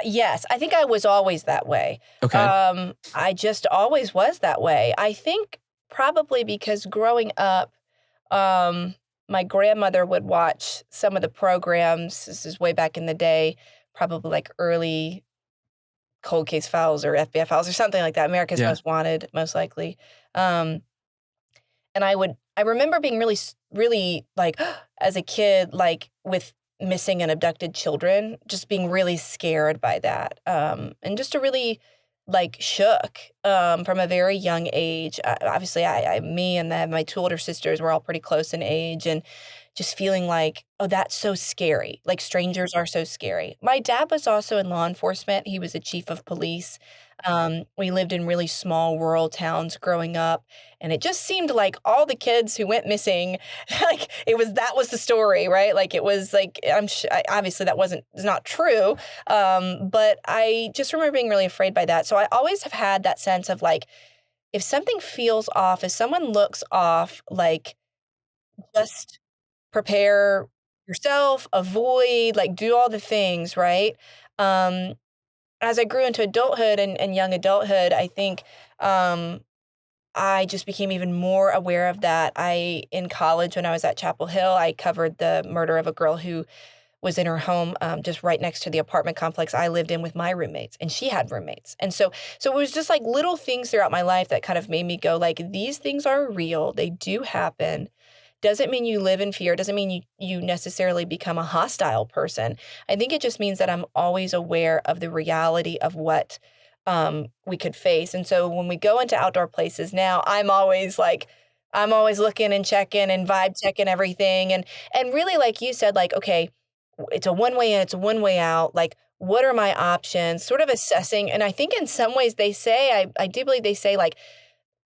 Speaker 1: Yes, I think I was always that way.
Speaker 2: Okay.
Speaker 1: I just always was that way. I think probably because growing up, my grandmother would watch some of the programs. This is way back in the day, probably like early Cold Case Files or FBI Files or something like that. America's
Speaker 2: Yeah.
Speaker 1: Most Wanted, most likely. And I remember being really, really like, as a kid, like with missing and abducted children, just being really scared by that. And just a really like shook from a very young age. Obviously, me and my two older sisters were all pretty close in age, and just feeling like, oh, that's so scary. Like strangers are so scary. My dad was also in law enforcement. He was a chief of police. We lived in really small rural towns growing up, and it just seemed like all the kids who went missing, like that was the story, right? Like it was like obviously it's not true, but I just remember being really afraid by that. So I always have had that sense of like, if something feels off, if someone looks off, like just prepare yourself, avoid, like do all the things, right? Um, as I grew into adulthood and young adulthood, I think I just became even more aware of that. In college, when I was at Chapel Hill, I covered the murder of a girl who was in her home just right next to the apartment complex I lived in with my roommates, and she had roommates. And so it was just like little things throughout my life that kind of made me go like, these things are real. They do happen. Doesn't mean you live in fear. Doesn't mean you necessarily become a hostile person. I think it just means that I'm always aware of the reality of what we could face. And so when we go into outdoor places now, I'm always looking and checking and vibe checking everything. And really, like you said, like, okay, it's a one way in, it's a one way out. Like, what are my options? Sort of assessing. And I think in some ways I do believe they say like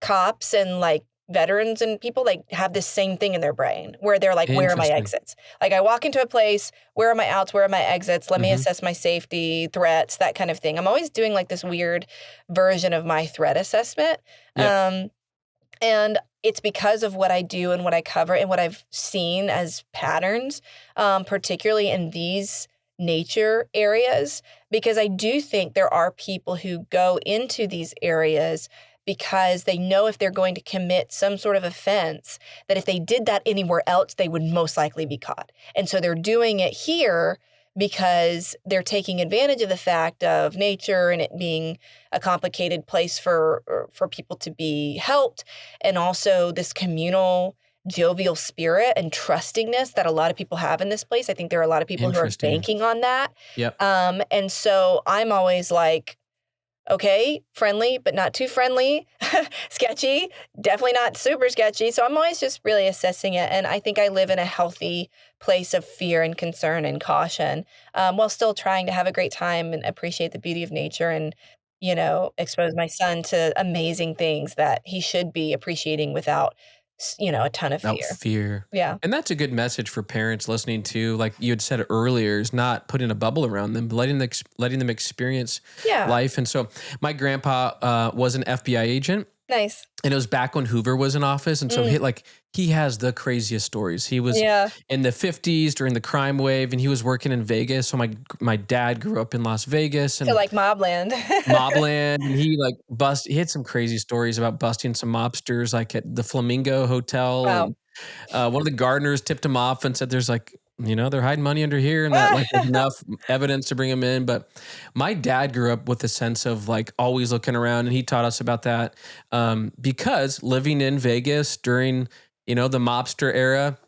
Speaker 1: cops and like veterans and people like have this same thing in their brain where they're like, where are my
Speaker 2: Interesting.
Speaker 1: exits? Like I walk into a place, where are my outs? Where are my exits? Let me assess my safety, threats, that kind of thing. I'm always doing like this weird version of my threat assessment.
Speaker 2: Yep.
Speaker 1: And it's because of what I do and what I cover and what I've seen as patterns, particularly in these nature areas, because I do think there are people who go into these areas because they know if they're going to commit some sort of offense, that if they did that anywhere else, they would most likely be caught. And so they're doing it here because they're taking advantage of the fact of nature and it being a complicated place for people to be helped, and also this communal jovial spirit and trustingness that a lot of people have in this place. I think there are a lot of people who are
Speaker 2: Interesting.
Speaker 1: banking on that.
Speaker 2: Yep.
Speaker 1: And so I'm always like, okay, friendly, but not too friendly, sketchy, definitely not super sketchy. So I'm always just really assessing it. And I think I live in a healthy place of fear and concern and caution, while still trying to have a great time and appreciate the beauty of nature and, expose my son to amazing things that he should be appreciating without, a ton of
Speaker 2: Out
Speaker 1: fear.
Speaker 2: fear.
Speaker 1: Yeah.
Speaker 2: And that's a good message for parents listening to, like you had said earlier, is not putting a bubble around them, but letting them experience
Speaker 1: Yeah.
Speaker 2: life. And so my grandpa was an FBI agent.
Speaker 1: Nice.
Speaker 2: And it was back when Hoover was in office. And so
Speaker 1: Mm,
Speaker 2: he has the craziest stories. He was
Speaker 1: yeah.
Speaker 2: in the 50s during the crime wave and he was working in Vegas. So my dad grew up in Las Vegas
Speaker 1: So
Speaker 2: and
Speaker 1: like Mobland.
Speaker 2: Mobland, and he had some crazy stories about busting some mobsters like at the Flamingo Hotel.
Speaker 1: Wow.
Speaker 2: And one of the gardeners tipped him off and said there's they're hiding money under here and that like there's enough evidence to bring him in. But my dad grew up with a sense of like always looking around, and he taught us about that because living in Vegas during the mobster era,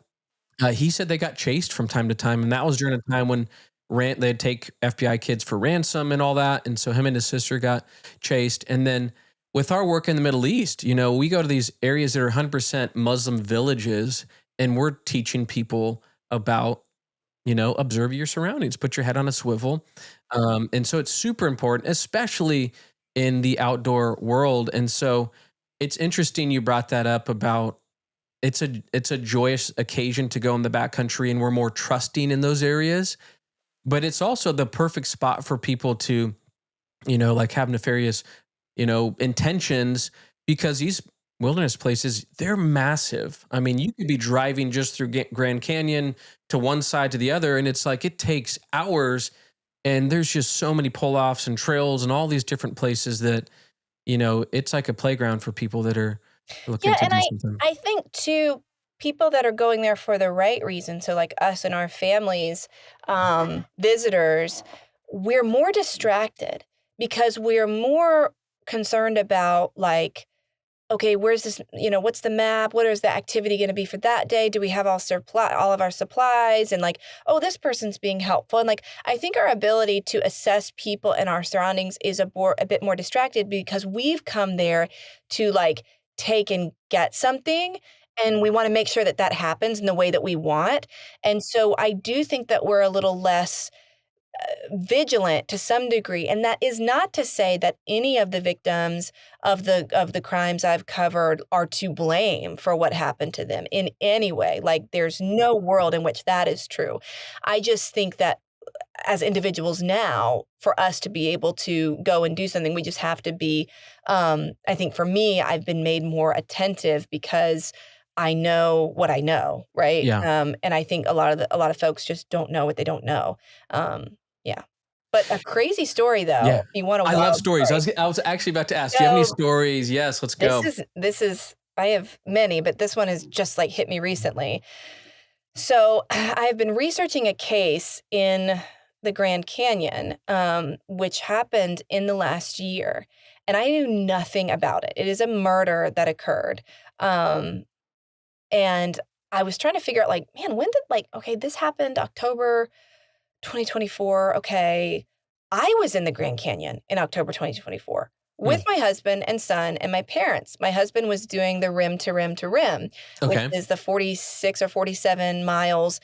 Speaker 2: he said they got chased from time to time, and that was during a time when they'd take FBI kids for ransom and all that, and so him and his sister got chased. And then with our work in the Middle East, we go to these areas that are 100% Muslim villages, and we're teaching people about observe your surroundings, put your head on a swivel, and so it's super important, especially in the outdoor world. And so it's interesting you brought that up about it's a joyous occasion to go in the backcountry, and we're more trusting in those areas. But it's also the perfect spot for people to, like have nefarious, intentions, because these wilderness places, they're massive. I mean, you could be driving just through Grand Canyon to one side to the other, and it's like it takes hours. And there's just so many pull offs and trails and all these different places that, it's like a playground for people that are looking
Speaker 1: Yeah,
Speaker 2: to
Speaker 1: and
Speaker 2: do
Speaker 1: I
Speaker 2: something.
Speaker 1: I think too, people that are going there for the right reason, so like us and our families, visitors, we're more distracted because we're more concerned about like, okay, where's this, what's the map? What is the activity going to be for that day? Do we have all of our supplies? And like, oh, this person's being helpful. And like, I think our ability to assess people and our surroundings is a bit more distracted because we've come there to like take and get something. And we want to make sure that that happens in the way that we want. And so I do think that we're a little less vigilant to some degree. And that is not to say that any of the victims of the crimes I've covered are to blame for what happened to them in any way. Like there's no world in which that is true. I just think that as individuals now, for us to be able to go and do something, we just have to be, I think for me, I've been made more attentive because I know what I know, right?
Speaker 2: Yeah.
Speaker 1: And I think a lot of folks just don't know what they don't know. Yeah. But a crazy story
Speaker 2: Yeah.
Speaker 1: though, if you want a
Speaker 2: I love
Speaker 1: wild
Speaker 2: stories.
Speaker 1: story.
Speaker 2: I was actually about to ask, do you have any
Speaker 1: So
Speaker 2: stories? Yes, let's
Speaker 1: this
Speaker 2: go.
Speaker 1: is this is I have many, but this one has just like hit me recently. So I've been researching a case in the Grand Canyon, which happened in the last year, and I knew nothing about it. It is a murder that occurred. Um, and I was trying to figure out, like, man, when did, like, okay, this happened October 2024. Okay. I was in the Grand Canyon in October 2024 with
Speaker 2: Hmm.
Speaker 1: my husband and son and my parents. My husband was doing the rim to rim to rim, which
Speaker 2: Okay.
Speaker 1: is the 46 or 47 miles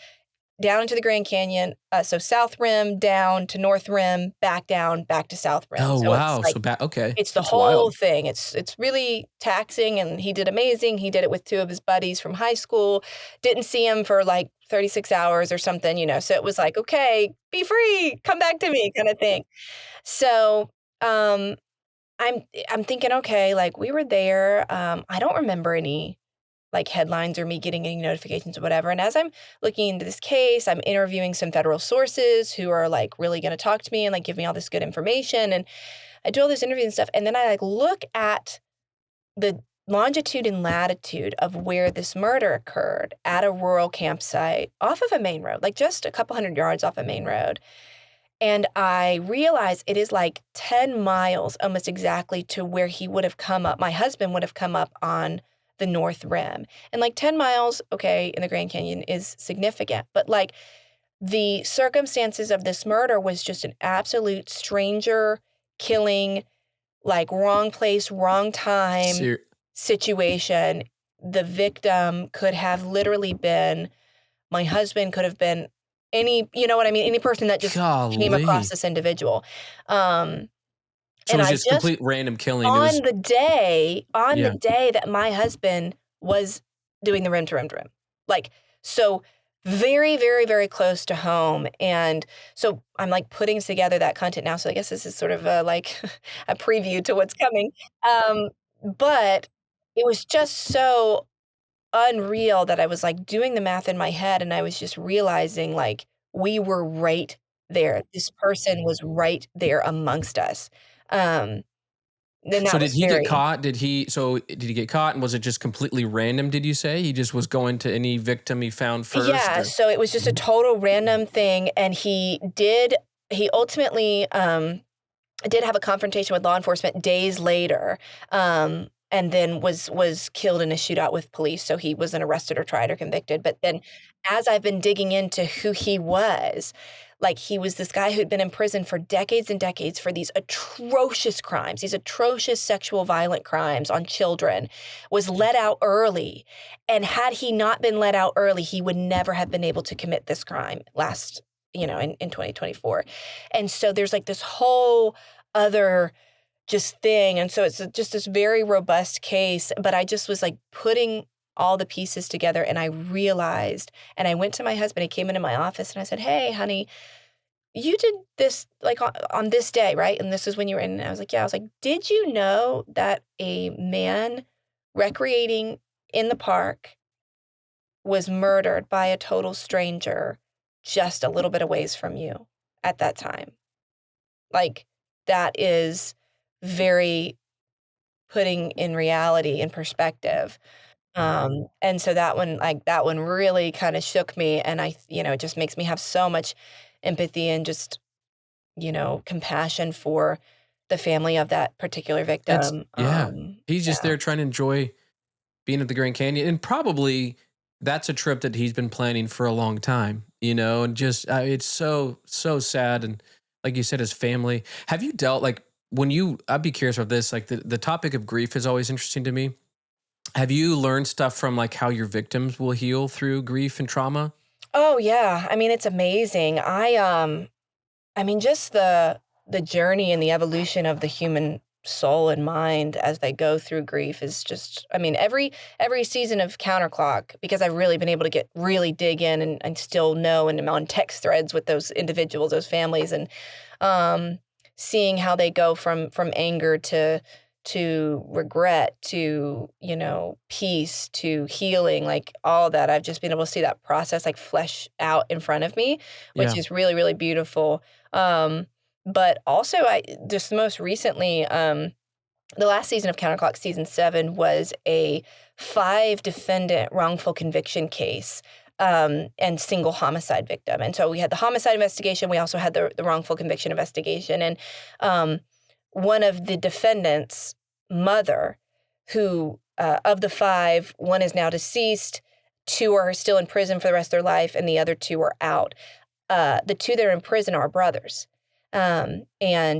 Speaker 1: down into the Grand Canyon. So South Rim down to North Rim, back down, back to South Rim.
Speaker 2: Oh,
Speaker 1: So it's
Speaker 2: wow.
Speaker 1: like,
Speaker 2: So bad. Okay.
Speaker 1: it's the
Speaker 2: That's
Speaker 1: whole
Speaker 2: wild.
Speaker 1: thing. It's really taxing, and he did amazing. He did it with two of his buddies from high school. Didn't see him for like 36 hours or something, so it was like, "Okay, be free, come back to me," kinda thing. So, um, I'm thinking, "Okay, like, we were there." I don't remember any, like, headlines or me getting any notifications or whatever, and as I'm looking into this case, I'm interviewing some federal sources who are, like, really gonna talk to me and, like, give me all this good information, and I do all this interview and stuff, and then I, like, look at the longitude and latitude of where this murder occurred at a rural campsite off of a main road, like, just a couple hundred yards off a main road, and I realize it is, like, 10 miles almost exactly to where he would have come up my husband would have come up on the North Rim. And like 10 miles, okay, in the Grand Canyon is significant. But like the circumstances of this murder was just an absolute stranger killing, like wrong place, wrong time
Speaker 2: Ser-
Speaker 1: situation. The victim could have literally been my husband, could have been any, you know what I mean? Any person that just came across
Speaker 2: Golly.
Speaker 1: this individual. Um,
Speaker 2: So it
Speaker 1: and
Speaker 2: was
Speaker 1: I
Speaker 2: just
Speaker 1: just
Speaker 2: complete random killing. It
Speaker 1: on
Speaker 2: was,
Speaker 1: the
Speaker 2: yeah.
Speaker 1: day that my husband was doing the rim to rim to rim. Like, so very, very, very close to home. And so I'm like putting together that content now. So I guess this is sort of like a preview to what's coming. Um, but it was just so unreal that I was like doing the math in my head and I was just realizing like we were right there. This person was right there amongst us. Um, then
Speaker 2: So
Speaker 1: that
Speaker 2: did
Speaker 1: was
Speaker 2: he get
Speaker 1: very.
Speaker 2: caught? Did he get caught? And was it just completely random, did you say? He just was going to any victim he found first?
Speaker 1: Yeah,
Speaker 2: Or?
Speaker 1: so it was just a total random thing, and he ultimately, did have a confrontation with law enforcement days later, and then was killed in a shootout with police, so he wasn't arrested or tried or convicted, but then as I've been digging into who he was, like, he was this guy who'd been in prison for decades and decades for these atrocious crimes, these atrocious sexual violent crimes on children, was let out early, and had he not been let out early, he would never have been able to commit this crime in 2024, and so there's, like, this whole other just thing. And so it's just this very robust case. But I just was like putting all the pieces together and I realized, and I went to my husband, he came into my office and I said, "Hey, honey, you did this like on this day, right?" And this is when you were in. And I was like, "Yeah." I was like, "Did you know that a man recreating in the park was murdered by a total stranger just a little bit of ways from you at that time?" Like, that is very putting in reality in perspective. And so that one really kinda shook me, and it just makes me have so much empathy and just, compassion for the family of that particular
Speaker 2: It's,
Speaker 1: victim.
Speaker 2: yeah. He's just
Speaker 1: Yeah.
Speaker 2: there trying to enjoy being at the Grand Canyon. And probably that's a trip that he's been planning for a long time, and just, it's so, so sad. And like you said, his family. Have you dealt, like, I'd be curious about this, like the topic of grief is always interesting to me. Have you learned stuff from like how your victims will heal through grief and trauma?
Speaker 1: Oh, yeah. I mean, it's amazing. Just the journey and the evolution of the human soul and mind as they go through grief is just, I mean, every season of Counterclock, because I've really been able to get really dig in and still know, and I'm on text threads with those individuals, those families, and um, seeing how they go from anger to regret to peace to healing, like all that. I've just been able to see that process like flesh out in front of me, which
Speaker 2: Yeah.
Speaker 1: is really, really beautiful. But also, I just most recently, the last season of Counterclock, season 7, was a 5-defendant wrongful conviction case, and single homicide victim. And so we had the homicide investigation. We also had the wrongful conviction investigation. And um, one of the defendants' mother, who of the 5, one is now deceased, 2 are still in prison for the rest of their life, and the other 2 are out. The 2 that are in prison are brothers. And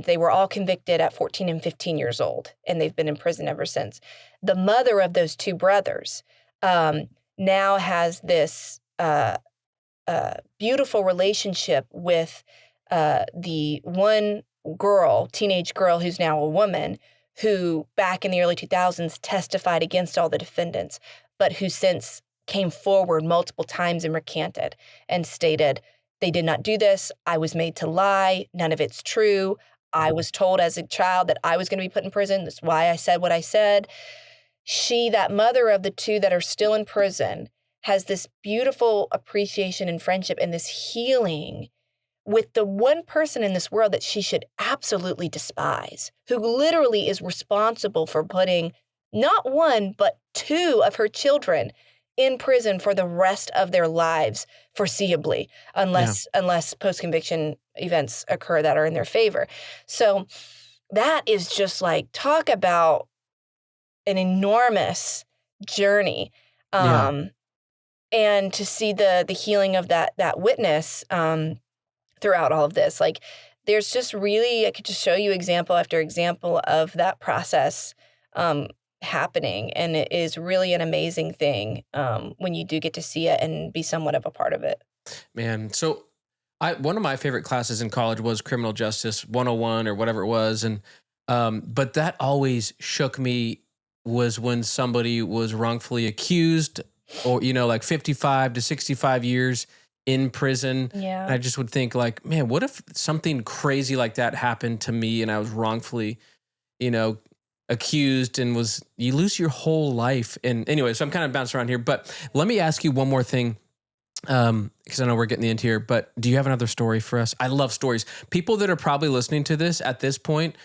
Speaker 1: they were all convicted at 14 and 15 years old, and they've been in prison ever since. The mother of those 2 brothers now has this beautiful relationship with the one teenage girl who's now a woman, who back in the early 2000s testified against all the defendants, but who since came forward multiple times and recanted and stated, "They did not do this. I was made to lie. None of it's true. I was told as a child that I was going to be put in prison. That's why I said what I said." That mother of the 2 that are still in prison, has this beautiful appreciation and friendship and this healing with the one person in this world that she should absolutely despise, who literally is responsible for putting not 1, but 2 of her children in prison for the rest of their lives, foreseeably,
Speaker 2: Yeah.
Speaker 1: unless post-conviction events occur that are in their favor. So that is just like, talk about an enormous journey.
Speaker 2: Yeah.
Speaker 1: And to see the healing of that witness throughout all of this, like there's just really I could just show you example after example of that process um, happening, and it is really an amazing thing when you do get to see it and be somewhat of a part of it.
Speaker 2: Man. So one of my favorite classes in college was criminal justice 101 or whatever it was. And but that always shook me was when somebody was wrongfully accused or, like 55 to 65 years in prison. And
Speaker 1: Yeah.
Speaker 2: I just would think like, man, what if something crazy like that happened to me and I was wrongfully, you know, accused and you lose your whole life. And anyway, so I'm kind of bouncing around here, but let me ask you one more thing. Because I know we're getting the end here, but do you have another story for us? I love stories. People that are probably listening to this at this point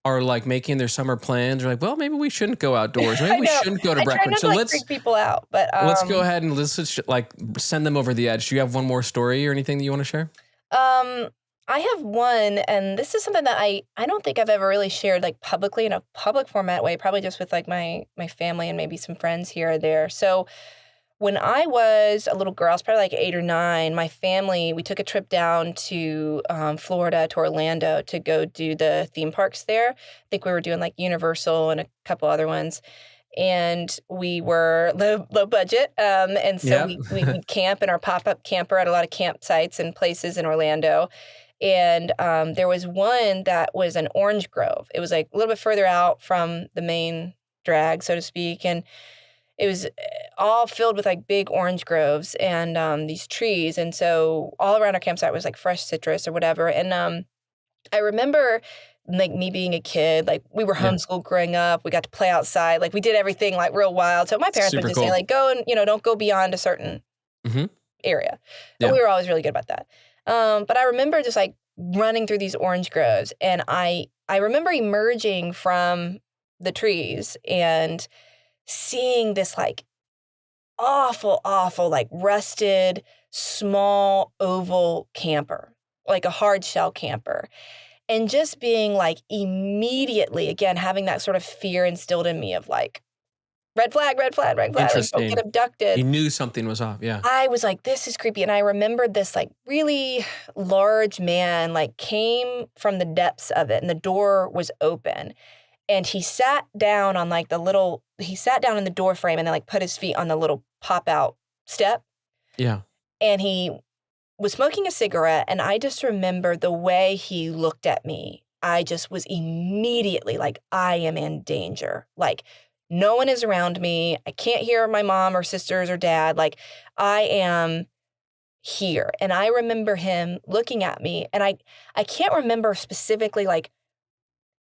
Speaker 2: are like making their summer plans. Are like, well, maybe we shouldn't go outdoors. Maybe
Speaker 1: I
Speaker 2: we
Speaker 1: know.
Speaker 2: shouldn't go to
Speaker 1: I try
Speaker 2: Breckman.
Speaker 1: not to
Speaker 2: So
Speaker 1: like
Speaker 2: let's
Speaker 1: freak people out, but
Speaker 2: let's go ahead and let's like send them over the edge. Do you have one more story or anything that you want to share?
Speaker 1: um, I have one, and this is something that I don't think I've ever really shared like publicly in a public format way. Probably just with like my family and maybe some friends here or there. So when I was a little girl, I was probably like 8 or 9. My family we took a trip down to Florida to Orlando to go do the theme parks there. I think we were doing like Universal and a couple other ones, and we were low budget, and so
Speaker 2: Yep.
Speaker 1: we'd camp in our pop-up camper at a lot of campsites and places in Orlando, and, there was one that was an orange grove. It was, like, a little bit further out from the main drag, so to speak, and it was, all filled with, like, big orange groves and, these trees, and so all around our campsite was, like, fresh citrus or whatever, and, I remember, like, me being a kid, like, we were
Speaker 2: Yeah.
Speaker 1: homeschooled growing up, we got to play outside, like, we did everything, like, real wild, so my parents would
Speaker 2: Super
Speaker 1: just say,
Speaker 2: cool.
Speaker 1: like, "Go and, don't go beyond a certain
Speaker 2: Hmm.
Speaker 1: area," and
Speaker 2: Yeah.
Speaker 1: we were always really good about that. But I remember just, like, running through these orange groves, and I remember emerging from the trees and seeing this, like, awful, awful, like, rusted, small, oval camper, like a hard shell camper. And just being, like, immediately, again, having that sort of fear instilled in me of, like, red flag, red flag, like, don't get
Speaker 2: Interesting.
Speaker 1: abducted."
Speaker 2: You knew something was off. Yeah.
Speaker 1: I was like, "This is creepy," and I remembered this, like, really large man, like, came from the depths of it, and the door was open, and he sat down on, like, he sat down in the door frame and then, like, put his feet on the little pop-out step,
Speaker 2: Yeah.
Speaker 1: and he was smoking a cigarette, and I just remember the way he looked at me. I just was immediately like, I am in danger. Like, no one is around me. I can't hear my mom or sisters or dad. Like, I am here. And I remember him looking at me, and I can't remember specifically like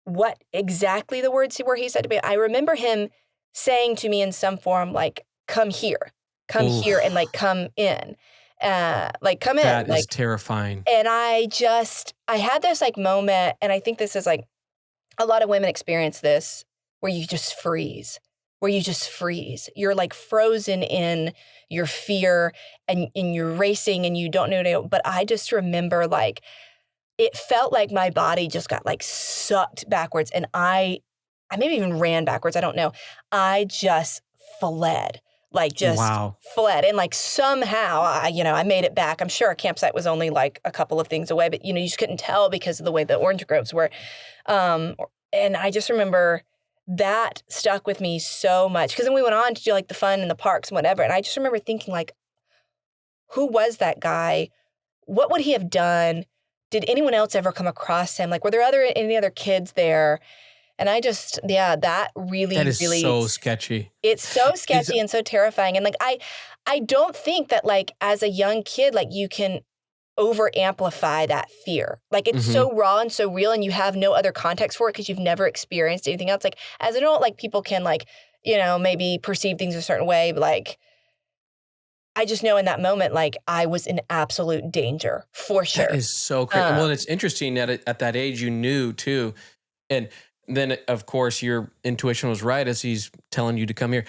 Speaker 1: what exactly the words were he said to me. I remember him saying to me in some form like, come here, and
Speaker 2: Oof.
Speaker 1: like come in, like come in,
Speaker 2: That is
Speaker 1: like
Speaker 2: terrifying.
Speaker 1: and I had this, like, moment, and I think this is, like a lot of women experience this, where you just freeze, where you just freeze. You're, like, frozen in your fear, and you're racing, and you don't know but I just remember, like, it felt like my body just got, like, sucked backwards, and I maybe even ran backwards, I don't know. I just fled, like, just
Speaker 2: Wow.
Speaker 1: fled, and, like, somehow I made it back. I'm sure our campsite was only, like, a couple of things away, but, you just couldn't tell because of the way the orange groves were, and I just remember that stuck with me so much because then we went on to do, like, the fun in the parks and whatever, and I just remember thinking, like, "Who was that guy? What would he have done? Did anyone else ever come across him? Like, were there any other kids there?" And I just yeah, that
Speaker 2: That
Speaker 1: really,
Speaker 2: is
Speaker 1: really
Speaker 2: so sketchy.
Speaker 1: it's so
Speaker 2: Is
Speaker 1: sketchy and so terrifying, and, like, I don't think that, like, as a young kid, like, you can over amplify that fear. Like, it's
Speaker 2: Mhm.
Speaker 1: so raw and so real, and you have no other context for it because 'cause you've never experienced anything else. Like, as an adult, like, people can, like, maybe perceive things a certain way, but, like, I just know in that moment, like, I was in absolute danger, for
Speaker 2: That
Speaker 1: sure.
Speaker 2: is so crazy.
Speaker 1: Um
Speaker 2: Well, it's interesting that at that age you knew too. And then, of course, your intuition was right as he's telling you to come here.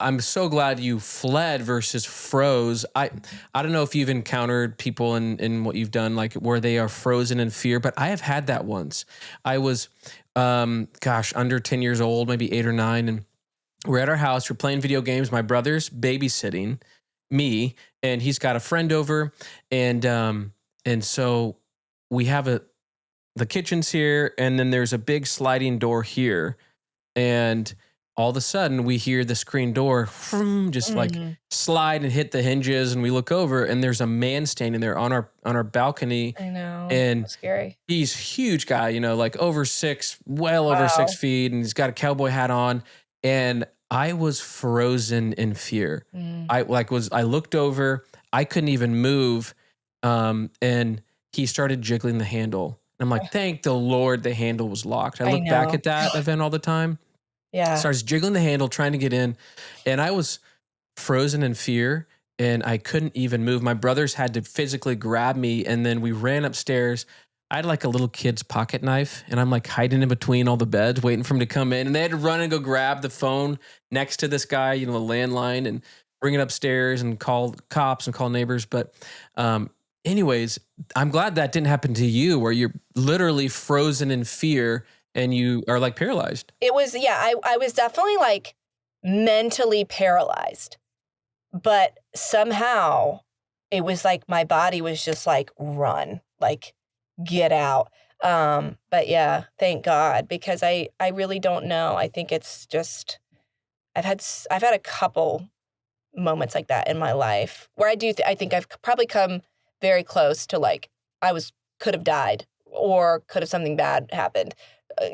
Speaker 2: I'm so glad you fled versus froze. I don't know if you've encountered people in what you've done, like where they are frozen in fear, but I have had that once. I was, gosh, under 10 years old, maybe 8 or 9, and we're at our house, we're playing video games. My brother's babysitting me, and he's got a friend over, and so we have the kitchen's here, and then there's a big sliding door here, and all of a sudden we hear the screen door just like
Speaker 1: Mhm.
Speaker 2: slide and hit the hinges, and we look over, and there's a man standing there on our balcony,
Speaker 1: I know.
Speaker 2: and
Speaker 1: So scary.
Speaker 2: he's huge guy, like well over six
Speaker 1: Wow.
Speaker 2: feet, and he's got a cowboy hat on, and I was frozen in fear.
Speaker 1: Mm.
Speaker 2: I looked over, I couldn't even move, and he started jiggling the handle. I'm like, thank the Lord the handle was locked. I
Speaker 1: I
Speaker 2: look back
Speaker 1: know.
Speaker 2: at that event all the time,
Speaker 1: Yeah.
Speaker 2: starts jiggling the handle, trying to get in, and I was frozen in fear, and I couldn't even move. My brothers had to physically grab me, and then we ran upstairs. I had like a little kid's pocket knife, and I'm like hiding in between all the beds, waiting for him to come in. And they had to run and go grab the phone next to this guy, the landline, and bring it upstairs and call cops and call neighbors. But, anyways, I'm glad that didn't happen to you, where you're literally frozen in fear and you are like paralyzed.
Speaker 1: It was, yeah, I was definitely like mentally paralyzed, but somehow it was like my body was just like, run, like get out. But yeah, thank God, because I really don't know. I think it's just I've had a couple moments like that in my life where I think I've probably come very close to like could have died or could have something bad happened.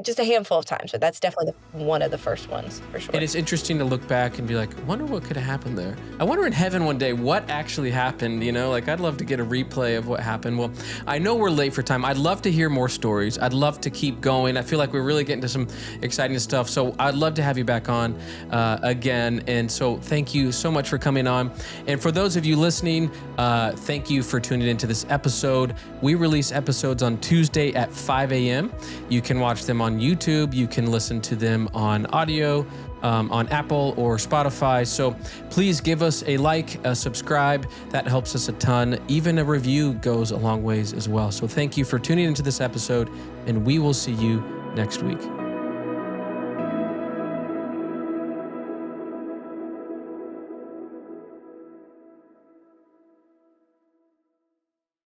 Speaker 1: Just a handful of times, but that's definitely one of the first ones for sure.
Speaker 2: And it's interesting to look back and be like, wonder what could have happened there. I wonder in heaven one day what actually happened, like I'd love to get a replay of what happened. Well, I know we're late for time. I'd love to hear more stories. I'd love to keep going. I feel like we're really getting to some exciting stuff. So I'd love to have you back on again. And so thank you so much for coming on. And for those of you listening, thank you for tuning into this episode. We release episodes on Tuesday at 5 a.m. You can watch them on YouTube. You can listen to them on audio, on Apple or Spotify. So please give us a like, a subscribe. That helps us a ton. Even a review goes a long ways as well. So thank you for tuning into this episode, and we will see you next week.